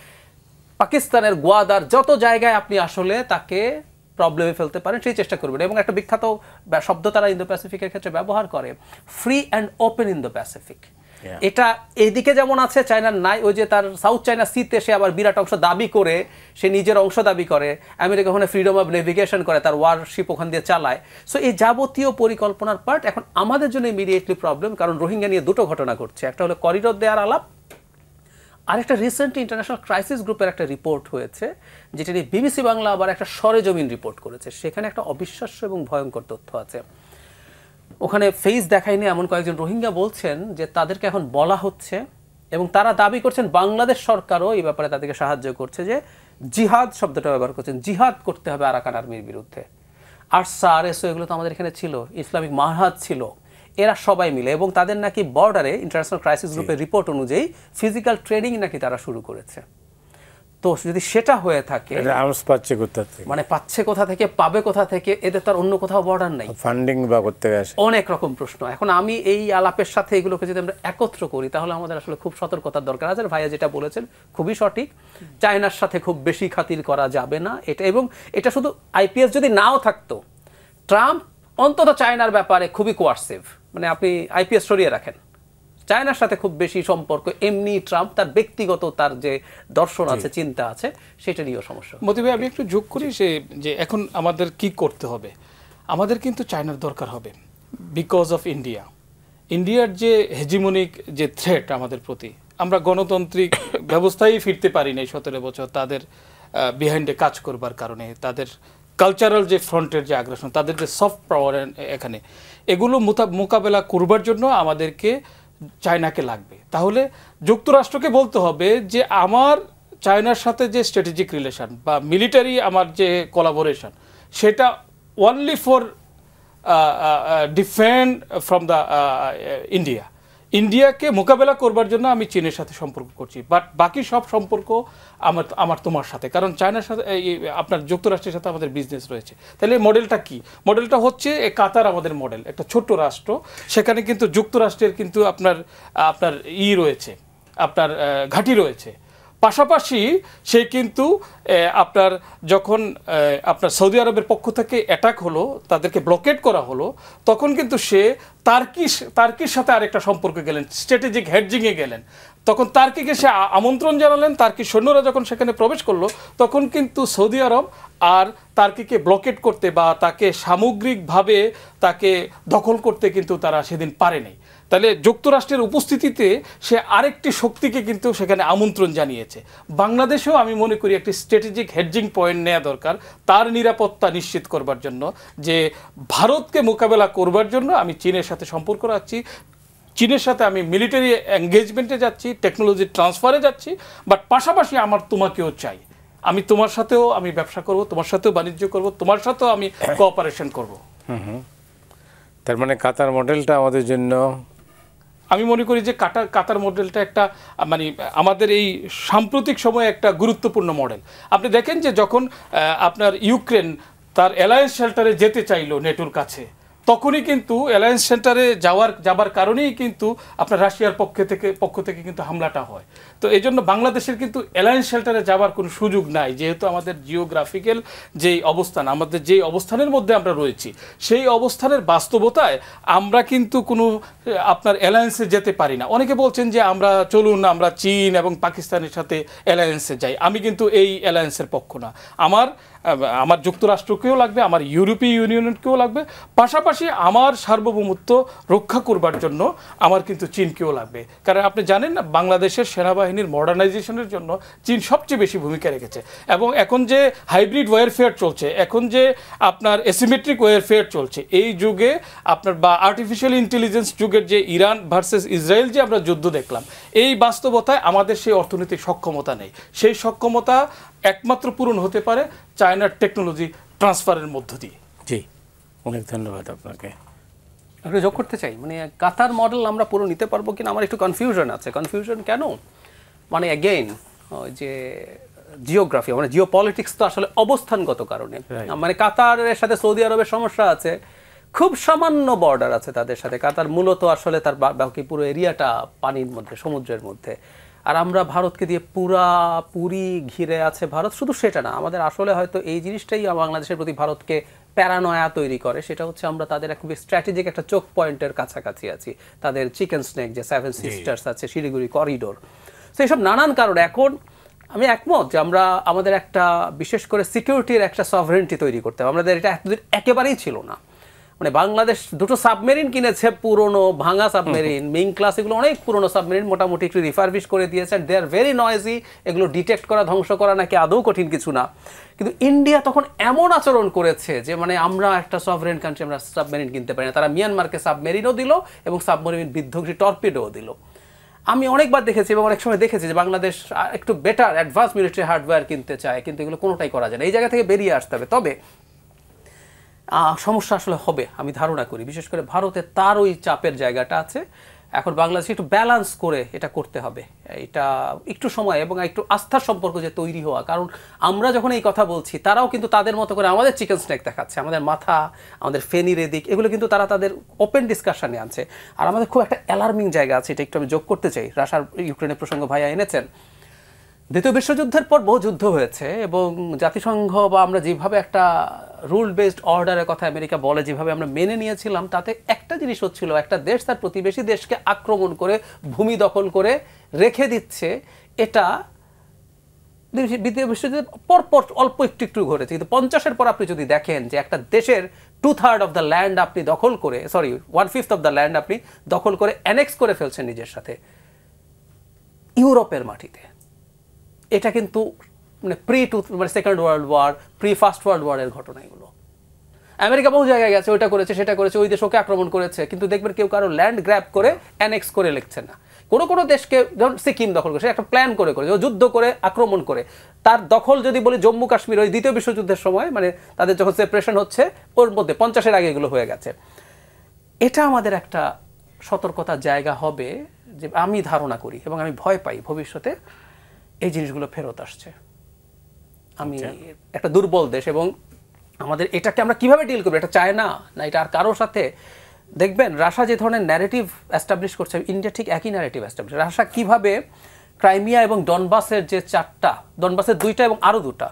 [SPEAKER 2] পাকিস্তানের গোয়াদার যত জায়গায় আপনি আসলে তাকে প্রবলেমে ফেলতে পারেন সেই চেষ্টা করবেন। এবং একটা বিখ্যাত শব্দ তারা ইন্দো প্যাসিফিকের ক্ষেত্রে ব্যবহার করে, free and open Indo Pacific. এটা এইদিকে যেমন আছে চায়নার নাই, ওই যে তার সাউথ চায়না সিতে সে আবার বিরাট অংশ দাবি করে, সে নিজের অংশ দাবি করে, আমেরিকা ওখানে ফ্রিডম অফ নেভিগেশন করে, তার ওয়ারশিপ ওখান দিয়ে চালায়। সো এই যাবতীয় পরিকল্পনার পার্ট এখন আমাদের জন্য ইমিডিয়েটলি প্রবলেম, কারণ রোহিঙ্গা নিয়ে দুটো ঘটনা ঘটছে। একটা হলো করিডোর দেওয়ার আলাপ, আরেকটা রিসেন্টলি ইন্টারন্যাশনাল ক্রাইসিস গ্রুপের একটা রিপোর্ট হয়েছে, যেটা নিয়ে BBC বাংলা আবার একটা সরেজমিন রিপোর্ট করেছে। সেখানে একটা অবিশ্বাস্য এবং ভয়ঙ্কর তথ্য আছে। ওখানে ফেস দেখায়নি এমন কয়েকজন রোহিঙ্গা বলছেন যে তাদেরকে এখন বলা হচ্ছে, এবং তারা দাবি করছেন বাংলাদেশ সরকারও এই ব্যাপারে তাদেরকে সাহায্য করছে, যে জিহাদ শব্দটা ব্যবহার করছেন, জিহাদ করতে হবে আরাকান আর্মির বিরুদ্ধে। আরসা, RSO এগুলো তো আমাদের এখানে ছিল, ইসলামিক মাহাদ ছিল, এরা সবাই মিলে, এবং তাদের নাকি বর্ডারে ইন্টারন্যাশনাল ক্রাইসিস গ্রুপের রিপোর্ট অনুযায়ী ফিজিক্যাল ট্রেনিং নাকি তারা শুরু করেছে। তো যদি সেটা হয়ে থাকে, মানে পাচ্ছে কোথা থেকে, পাবে কোথা থেকে, এদের তার অন্য কোথাও বর্ডার নাই,
[SPEAKER 1] ফান্ডিং বা করতে আসে
[SPEAKER 2] অনেক রকম প্রশ্ন। এখন আমি এই আলাপের সাথে এগুলোকে যদি আমরা একত্র করি, তাহলে আমাদের আসলে খুব সতর্কতার দরকার আছে। ভাইয়া যেটা বলেছেন খুবই সঠিক, চায়নার সাথে খুব বেশি খাতির করা যাবে না এটা। এবং এটা শুধু IPS যদি নাও থাকতো, ট্রাম্প অন্তত চায়নার ব্যাপারে খুবই কোয়ার্সিভ, মানে আপনি IPS সরিয়ে রাখেন, চায়নার সাথে খুব বেশি সম্পর্ক, এমনি ট্রাম্প তার ব্যক্তিগত তার যে দর্শন আছে, চিন্তা আছে, সেটা নিয়েও সমস্যা।
[SPEAKER 3] মতি ভাই, আমি একটু যোগ করি যে এখন আমাদের কি করতে হবে। আমাদের কিন্তু চায়নার দরকার হবে, বিকজ অফ ইন্ডিয়ার যে হেজিমনিক যে থ্রেট আমাদের প্রতি, আমরা গণতান্ত্রিক ব্যবস্থায় ফিরতে পারি না 17 বছর, তাদের বিহাইন্ডে কাজ করবার কারণে, তাদের কালচারাল যে ফ্রন্টের যে আগ্রাসন, তাদের যে সফট পাওয়ার এখানে, এগুলো মোকাবেলা করবার জন্য আমাদেরকে চায়নাকে লাগবে। তাহলে যুক্তরাষ্ট্রকে বলতে হবে যে আমার চায়নার সাথে যে স্ট্র্যাটেজিক রিলেশন বা মিলিটারি আমার যে কোলাবোরেশন, সেটা only for defend from the ইন্ডিয়াকে মোকাবেলা করবার জন্য আমি চীনের সাথে সম্পর্ক করছি, বাট বাকি সব সম্পর্ক আমার তোমার সাথে, কারণ চায়নার সাথে আপনার যুক্তরাষ্ট্রের সাথে আমাদের বিজনেস রয়েছে। তাহলে মডেলটা কি? মডেলটা হচ্ছে কাতার আমাদের মডেল, একটা ছোট্ট রাষ্ট্র, সেখানে কিন্তু যুক্তরাষ্ট্রের কিন্তু আপনার রয়েছে, আপনার ঘাঁটি রয়েছে। পাশাপাশি সে কিন্তু আপনার যখন আপনার সৌদি আরবের পক্ষ থেকে অ্যাটাক হলো, তাদেরকে ব্লকেট করা হলো, তখন কিন্তু সে তার্কির সাথে আরেকটা সম্পর্কে গেলেন, স্ট্র্যাটেজিক হেডজিংয়ে গেলেন। তখন তার্কিকে সে আমন্ত্রণ জানালেন, তার্কি সৈন্যরা যখন সেখানে প্রবেশ করলো, তখন কিন্তু সৌদি আরব আর তার্কিকে ব্লকেট করতে বা তাকে সামগ্রিকভাবে তাকে দখল করতে কিন্তু তারা সেদিন পারেনি। তাহলে যুক্তরাষ্ট্রের উপস্থিতিতে সে আরেকটি শক্তিকে কিন্তু সেখানে আমন্ত্রণ জানিয়েছে। বাংলাদেশেও আমি মনে করি একটি স্ট্র্যাটেজিক হেডজিং পয়েন্ট নেওয়া দরকার তার নিরাপত্তা নিশ্চিত করবার জন্য, যে ভারতকে মোকাবেলা করবার জন্য আমি চীনের সাথে সম্পর্ক রাখছি, চীনের সাথে আমি মিলিটারি এঙ্গেজমেন্টে যাচ্ছি, টেকনোলজি ট্রান্সফারে যাচ্ছি, বাট পাশাপাশি আমার তোমাকেও চাই, আমি তোমার সাথেও আমি ব্যবসা করব, তোমার সাথেও বাণিজ্য করব, তোমার সাথেও আমি কোঅপারেশন করব।
[SPEAKER 1] তার মানে কাতার মডেলটা আমাদের জন্য,
[SPEAKER 3] আমি মনে করি যে কাতার মডেলটা একটা মানে আমাদের এই সাম্প্রতিক সময়ে একটা গুরুত্বপূর্ণ মডেল। আপনি দেখেন যে যখন আপনার ইউক্রেন তার অ্যালায়েন্স শেল্টারে যেতে চাইলো নেটোর কাছে, তখনই কিন্তু অ্যালায়েন্স সেন্টারে যাবার কারণেই কিন্তু আপনার রাশিয়ার পক্ষ থেকে কিন্তু হামলাটা হয়। তো এই জন্য বাংলাদেশের কিন্তু অ্যালায়েন্স শেল্টারে যাওয়ার কোনো সুযোগ নাই, যেহেতু আমাদের জিওগ্রাফিক্যাল যেই অবস্থান, আমাদের যেই অবস্থানের মধ্যে আমরা রয়েছি, সেই অবস্থানের বাস্তবতায় আমরা কিন্তু কোনো আপনার অ্যালায়েন্সে যেতে পারি না। অনেকে বলছেন যে চলুন আমরা চীন এবং পাকিস্তানের সাথে অ্যালায়েন্সে যাই। আমি কিন্তু এই অ্যালায়েন্সের পক্ষ না। আমার যুক্তরাষ্ট্রকেও লাগবে, আমার ইউরোপীয় ইউনিয়নকেও লাগবে, পাশাপাশি আমার সার্বভৌমত্ব রক্ষা করবার জন্য আমার কিন্তু চীনকেও লাগবে। কারণ আপনি জানেন না, বাংলাদেশের সেনাবাহিনীর মডার্নাইজেশনের জন্য চীন সবচেয়ে বেশি ভূমিকা রেখেছে। এবং এখন যে হাইব্রিড ওয়ারফেয়ার চলছে, এখন যে আপনার অ্যাসিমেট্রিক ওয়ারফেয়ার চলছে, এই যুগে আপনার বা আর্টিফিশিয়াল ইন্টেলিজেন্স যুগের যে ইরান ভার্সেস ইসরায়েল যে আমরা যুদ্ধ দেখলাম, এই বাস্তবতায় আমাদের সেই অর্থনৈতিক সক্ষমতা নেই। সেই সক্ষমতা একমাত্র পূরণ হতে পারে চায়নার টেকনোলজি ট্রান্সফারের মধ্য দিয়ে।
[SPEAKER 1] জি, অনেক ধন্যবাদ আপনাকে।
[SPEAKER 2] আমি যোগ করতে চাই, মানে কাতার মডেল আমরা পুরো নিতে পারবো কিনা আমার একটু কনফিউশন আছে। কনফিউশন কেন? মানে অ্যাগেইন যে জিওগ্রাফি, মানে জিও পলিটিক্স তো আসলে অবস্থানগত কারণে, মানে কাতারের সাথে সৌদি আরবের সমস্যা আছে, খুব সামান্য বর্ডার আছে তাদের সাথে। কাতার মূলত আসলে তার বাকি পুরো এরিয়াটা পানির মধ্যে, সমুদ্রের মধ্যে, আর আমরা ভারতকে দিয়ে পুরি ঘিরে আছে ভারত। শুধু সেটা না, আমাদের আসলে হয়তো এই জিনিসটাই বাংলাদেশের প্রতি ভারতকে প্যারানয়া তৈরি করে, সেটা হচ্ছে আমরা তাদের খুবই স্ট্র্যাটেজিক একটা চোখ পয়েন্টের কাছাকাছি আছি। তাদের চিকেন স্নেক যে 7 সিস্টার্স আছে, শিলিগুড়ি করিডোর, তো এইসব নানান কারণ। এখন আমি একমত যে আমরা আমাদের একটা বিশেষ করে সিকিউরিটির একটা সভরেন্টি তৈরি করতে হবে। আমাদের এটা এতদিন একেবারেই ছিল না। মানে বাংলাদেশ দুটো সাবমেরিন কিনেছে, পুরনো ভাঙা সাবমেরিন, মিং ক্লাস, এগুলো অনেক পুরনো সাবমেরিন, মোটামুটি একটু রিফারবিশ করে দিয়েছে। দে আর ভেরি নয়েজি, এগুলো ডিটেক্ট করা, ধ্বংস করা নাকি আদৌ কঠিন কিছু না। কিন্তু ইন্ডিয়া তখন এমন আচরণ করেছে যে মানে আমরা একটা সভরেন কান্ট্রি, আমরা সাবমেরিন কিনতে পারি না। তারা মিয়ানমারকে সাবমেরিনও দিল এবং সাবমেরিন বিধ্বংসী টর্পিডোও দিল। আমি অনেকবার দেখেছি এবং অনেক সময় দেখেছি যে বাংলাদেশ একটু বেটার অ্যাডভান্স মিলিটারি হার্ডওয়্যার কিনতে চায়, কিন্তু এগুলো কোনোটাই করা যায় না। এই জায়গা থেকে বেরিয়ে আসতে হবে। তবে সমস্যা আসলে হবে আমি ধারণা করি, বিশেষ করে ভারতে তার ওই চাপের জায়গাটা আছে। এখন বাংলাদেশে একটু ব্যালেন্স করে এটা করতে হবে, এটা একটু সময় এবং একটু আস্থার সম্পর্ক যে তৈরি হওয়া। কারণ আমরা যখন এই কথা বলছি, তারাও কিন্তু তাদের মতো করে আমাদের চিকেন স্ন্যাক দেখাচ্ছে, আমাদের মাথা, আমাদের ফেনির এদিক, এগুলো কিন্তু তারা তাদের ওপেন ডিসকাশনে আনছে। আর আমাদের খুব একটা অ্যালার্মিং জায়গা আছে, এটা একটু আমি যোগ করতে চাই। রাশিয়ার ইউক্রেনের প্রসঙ্গ ভাইয়া এনেছেন। দ্বিতীয় বিশ্বযুদ্ধের পর বহু যুদ্ধ হয়েছে এবং জাতিসংঘ বা আমরা যেভাবে একটা রুল বেসড অর্ডারের কথা আমেরিকা বলে, যেভাবে আমরা মেনে নিয়েছিলাম, তাতে একটা জিনিস হচ্ছিল, একটা দেশ তার প্রতিবেশী দেশকে আক্রমণ করে ভূমি দখল করে রেখে দিচ্ছে। এটা দ্বিতীয় বিশ্বযুদ্ধের পরপর অল্প একটু ঘটেছে। কিন্তু 50-এর পর আপনি যদি দেখেন যে একটা দেশের 2/3 অফ দ্য ল্যান্ড আপনি দখল করে, 1/5 অফ দ্য ল্যান্ড আপনি দখল করে অ্যানেক্স করে ফেলছেন নিজের সাথে ইউরোপের মাটিতে, এটা কিন্তু মানে second world war, first world ওয়ারের ঘটনা এগুলো। আমেরিকা বহু জায়গায় গেছে, ওইটা করেছে, সেটা করেছে, ওই দেশ ওকে আক্রমণ করেছে, কিন্তু দেখবেন কেউ কারো ল্যান্ড গ্র্যাব করে অ্যানেক্স করে লিখছে না। কোনো দেশকে যেমন সিকিম দখল করে, একটা প্ল্যান করে ও যুদ্ধ করে আক্রমণ করে তার দখল, যদি বলি জম্মু কাশ্মীর ওই দ্বিতীয় বিশ্বযুদ্ধের সময়, মানে তাদের যখন সেপারেশন হচ্ছে ওর মধ্যে 50-এর আগে এগুলো হয়ে গেছে। এটা আমাদের একটা সতর্কতার জায়গা হবে, যে আমি ধারণা করি এবং আমি ভয় পাই ভবিষ্যতে এই জিনিসগুলো ফেরত আসছে। আমি একটা দুর্বল দেশ এবং আমাদের এটাকে আমরা কিভাবে ডিল করবো, এটা চায়না না এটা আর কারোর সাথে। দেখবেন রাশিয়া যে ধরনের ন্যারেটিভ এস্টাবলিশ করছে, ইন্ডিয়া ঠিক একই ন্যারেটিভ এস্টাবলিশ। রাশিয়া কিভাবে ক্রাইমিয়া এবং ডনবাসের যে 4টা, ডনবাসের 2টা এবং আরো 2টা,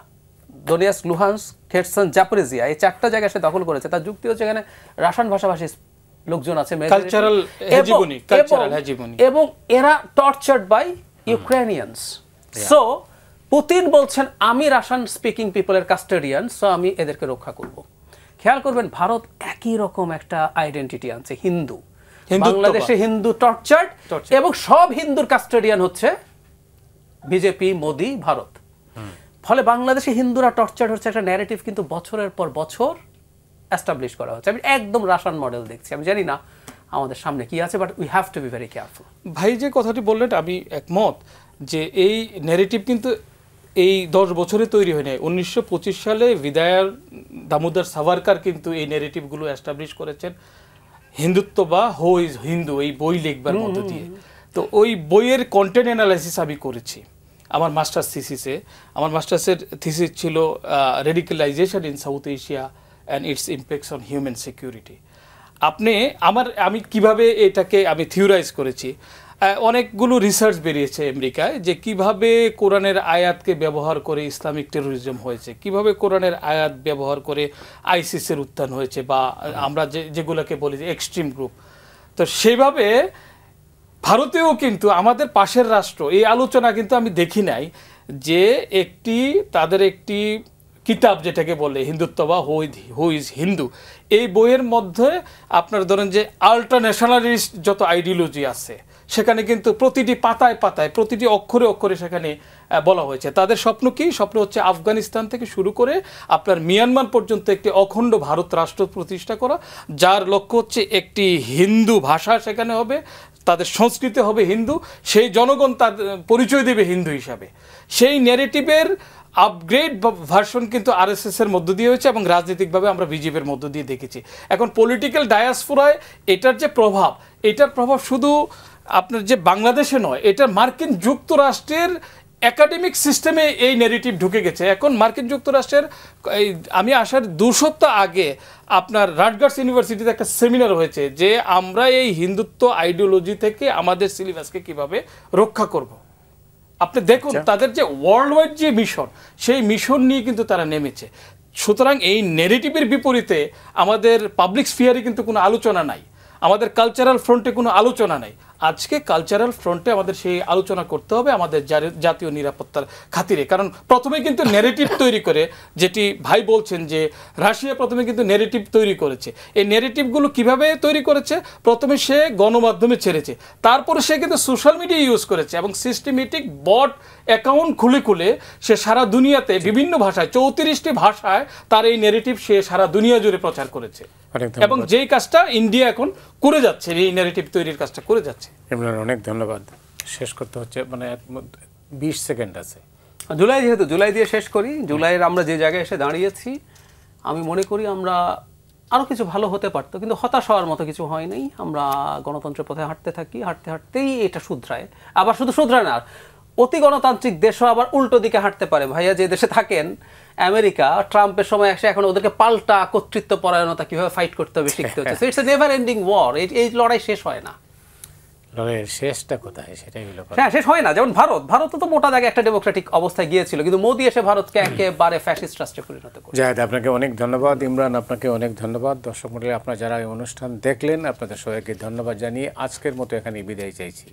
[SPEAKER 2] দোনিয়াস্ক, লুহান্স, খেরসন, জাপোরিজিয়া, এই 4টা জায়গা সে দখল করেছে। তার যুক্তি হচ্ছে এখানে রাশিয়ান ভাষাভাষী লোকজন আছে,
[SPEAKER 3] কালচারাল হেজিমনি,
[SPEAKER 2] এবং এরা টর্চার্ড বাই ইউক্রেনিয়ানস। সো পুতিন বলছেন আমি রাশিয়ান স্পিকিং পিপলের কাস্টোডিয়ান, সো আমি এদেরকে রক্ষা করব। খেয়াল করবেন ভারত একই রকম একটা আইডেন্টিটি আনছে, হিন্দু। বাংলাদেশে হিন্দু টর্চার্ড, এবং সব হিন্দুর কাস্টোডিয়ান হচ্ছে বিজেপি, মোদি, ভারত। ফলে বাংলাদেশে হিন্দুরা টর্চার্ড হচ্ছে একটা ন্যারেটিভ কিন্তু বছরের পর বছর এস্টাবলিশ করা হচ্ছে। আমি একদম রাশিয়ান মডেল দেখছি। আমি জানি না আমাদের সামনে কি আছে, but we have to be very careful.
[SPEAKER 3] ভাই যে কথাটি বললেন আমি একমত, যে এই ন্যারেটিভ কিন্তু এই 10 বছরে তৈরি হয় নাই। 1925 সালে বিদায়ার দামোদর সাভারকার কিন্তু এই ন্যারেটিভগুলো এস্টাবলিশ করেছেন, হিন্দুত্ব বা হো ইজ হিন্দু, এই বই লিখবার মধ্য দিয়ে। তো ওই বইয়ের কন্টেন্ট অ্যানালাইসিস আমি করেছি আমার মাস্টার্স থিসিসে। আমার মাস্টার্সের থিসিস ছিল radicalisation in South Asia and its impacts on human security. আমি কিভাবে এটাকে আমি থিওরাইজ করেছি। অনেকগুলো রিসার্চ বেরিয়েছে আমেরিকায়, যে কিভাবে কোরআনের আয়াতকে ব্যবহার করে ইসলামিক টেরোরিজম হয়েছে, কিভাবে কোরআনের আয়াত ব্যবহার করে আইসিসের উত্থান হয়েছে, বা আমরা যেগুলোকে বলি যে এক্সট্রিম গ্রুপ। তো সেইভাবে ভারতেও কিন্তু আমাদের পাশের রাষ্ট্র, এই আলোচনা কিন্তু আমি দেখি নাই যে তাদের একটি কিতাব যেটাকে বলে হিন্দুত্ব বা হু ইজ হিন্দু, এই বইয়ের মধ্যে আপনার ধরেন যে আল্ট্রান্যাশনালিস্ট যত আইডিওলজি আছে সেখানে কিন্তু প্রতিটি পাতায় পাতায়, প্রতিটি অক্ষরে অক্ষরে সেখানে বলা হয়েছে। তাদের স্বপ্ন কি? স্বপ্ন হচ্ছে আফগানিস্তান থেকে শুরু করে আপনার মিয়ানমার পর্যন্ত একটি অখণ্ড ভারত রাষ্ট্র প্রতিষ্ঠা করা, যার লক্ষ্য হচ্ছে একটি হিন্দু ভাষা সেখানে হবে, তাদের সংস্কৃতি হবে হিন্দু, সেই জনগণ তাদের পরিচয় দেবে হিন্দু হিসাবে। সেই ন্যারেটিভের আপগ্রেড ভার্সন কিন্তু আরএসএস এর মধ্য দিয়ে হয়েছে, এবং রাজনৈতিকভাবে আমরা বিজেপির মধ্য দিয়ে দেখেছি। এখন পলিটিক্যাল ডায়াসপোরায় এটার প্রভাব শুধু আপনার যে বাংলাদেশে নয়, এটা মার্কিন যুক্তরাষ্ট্রের একাডেমিক সিস্টেমে এই ন্যারেটিভ ঢুকে গেছে। এখন মার্কিন যুক্তরাষ্ট্রের আমি আসার 2 সপ্তাহ আগে আপনার রাটগার্স ইউনিভার্সিটিতে একটা সেমিনার হয়েছে, যে আমরা এই হিন্দুত্ব আইডিওলজি থেকে আমাদের সিলেবাসকে কিভাবে রক্ষা করব। আপনি দেখুন তাদের যে ওয়ার্ল্ড ওয়াইড যে মিশন, সেই মিশন নিয়ে কিন্তু তারা নেমেছে। সুতরাং এই ন্যারেটিভের বিপরীতে আমাদের পাবলিক স্ফিয়ারে কিন্তু কোনো আলোচনা নাই, আমাদের কালচারাল ফ্রন্টে কোনো আলোচনা নাই। আজকে কালচারাল ফ্রন্টে আমাদের সেই আলোচনা করতে হবে আমাদের জাতীয় নিরাপত্তার খাতিরে। কারণ প্রথমে কিন্তু ন্যারেটিভ তৈরি করে, যেটি ভাই বলছেন যে রাশিয়া প্রথমে কিন্তু ন্যারেটিভ তৈরি করেছে। এই ন্যারেটিভগুলো কিভাবে তৈরি করেছে? প্রথমে সে গণমাধ্যমে ছেড়েছে, তারপরে সে কিন্তু সোশ্যাল মিডিয়া ইউজ করেছে, এবং সিস্টেমেটিক বট অ্যাকাউন্ট খুলে সে সারা দুনিয়াতে বিভিন্ন ভাষায়, 34টি ভাষায় তার এই ন্যারেটিভ সে সারা দুনিয়া জুড়ে প্রচার করেছে, এবং যেই কাজটা ইন্ডিয়া এখন করে যাচ্ছে, এই ন্যারেটিভ তৈরির কাজটা করে যাচ্ছে।
[SPEAKER 1] ইমরান, অনেক ধন্যবাদ। শেষ করতে হচ্ছে, মানে 20 সেকেন্ড আছে।
[SPEAKER 2] জুলাই দিয়ে শেষ করি। জুলাইয়ের আমরা যে জায়গায় এসে দাঁড়িয়েছি, আমি মনে করি আমরা আরও কিছু ভালো হতে পারতো, কিন্তু হতাশ হওয়ার মতো কিছু হয় নাই। আমরা গণতন্ত্রের পথে হাঁটতেই এটা শুধরায়। আবার শুধু শুধরায় না, অতি গণতান্ত্রিক দেশও আবার উল্টো দিকে হাঁটতে পারে। ভাইয়া যে দেশে থাকেন, আমেরিকা, ট্রাম্পের সময় এসে এখন ওদেরকে পাল্টা কর্তৃত্ব পরায়ণতা কিভাবে ফাইট করতে হবে শিখতে হচ্ছে। So it's a never ending war. এই লড়াই শেষ হয় না।
[SPEAKER 1] লড়াইয়ের শেষটা কোথায় সেটাই হলো।
[SPEAKER 2] হ্যাঁ, শেষ হয় না। যেমন ভারত তো মোটা দাগে একটা ডেমোক্রেটিক অবস্থায় গিয়েছিল, কিন্তু মোদি এসে ভারতকে একেবারে ফ্যাসিস্ট রাষ্ট্রে পরিণত করে।
[SPEAKER 1] জাহেদ, আপনাকে অনেক ধন্যবাদ। ইমরান, আপনাকে অনেক ধন্যবাদ। দর্শক মণ্ডলী, আপনারা যারা এই অনুষ্ঠান দেখলেন, আপনাদের সবাইকে ধন্যবাদ জানিয়ে আজকের মতো এখানে বিদায় চাইছি।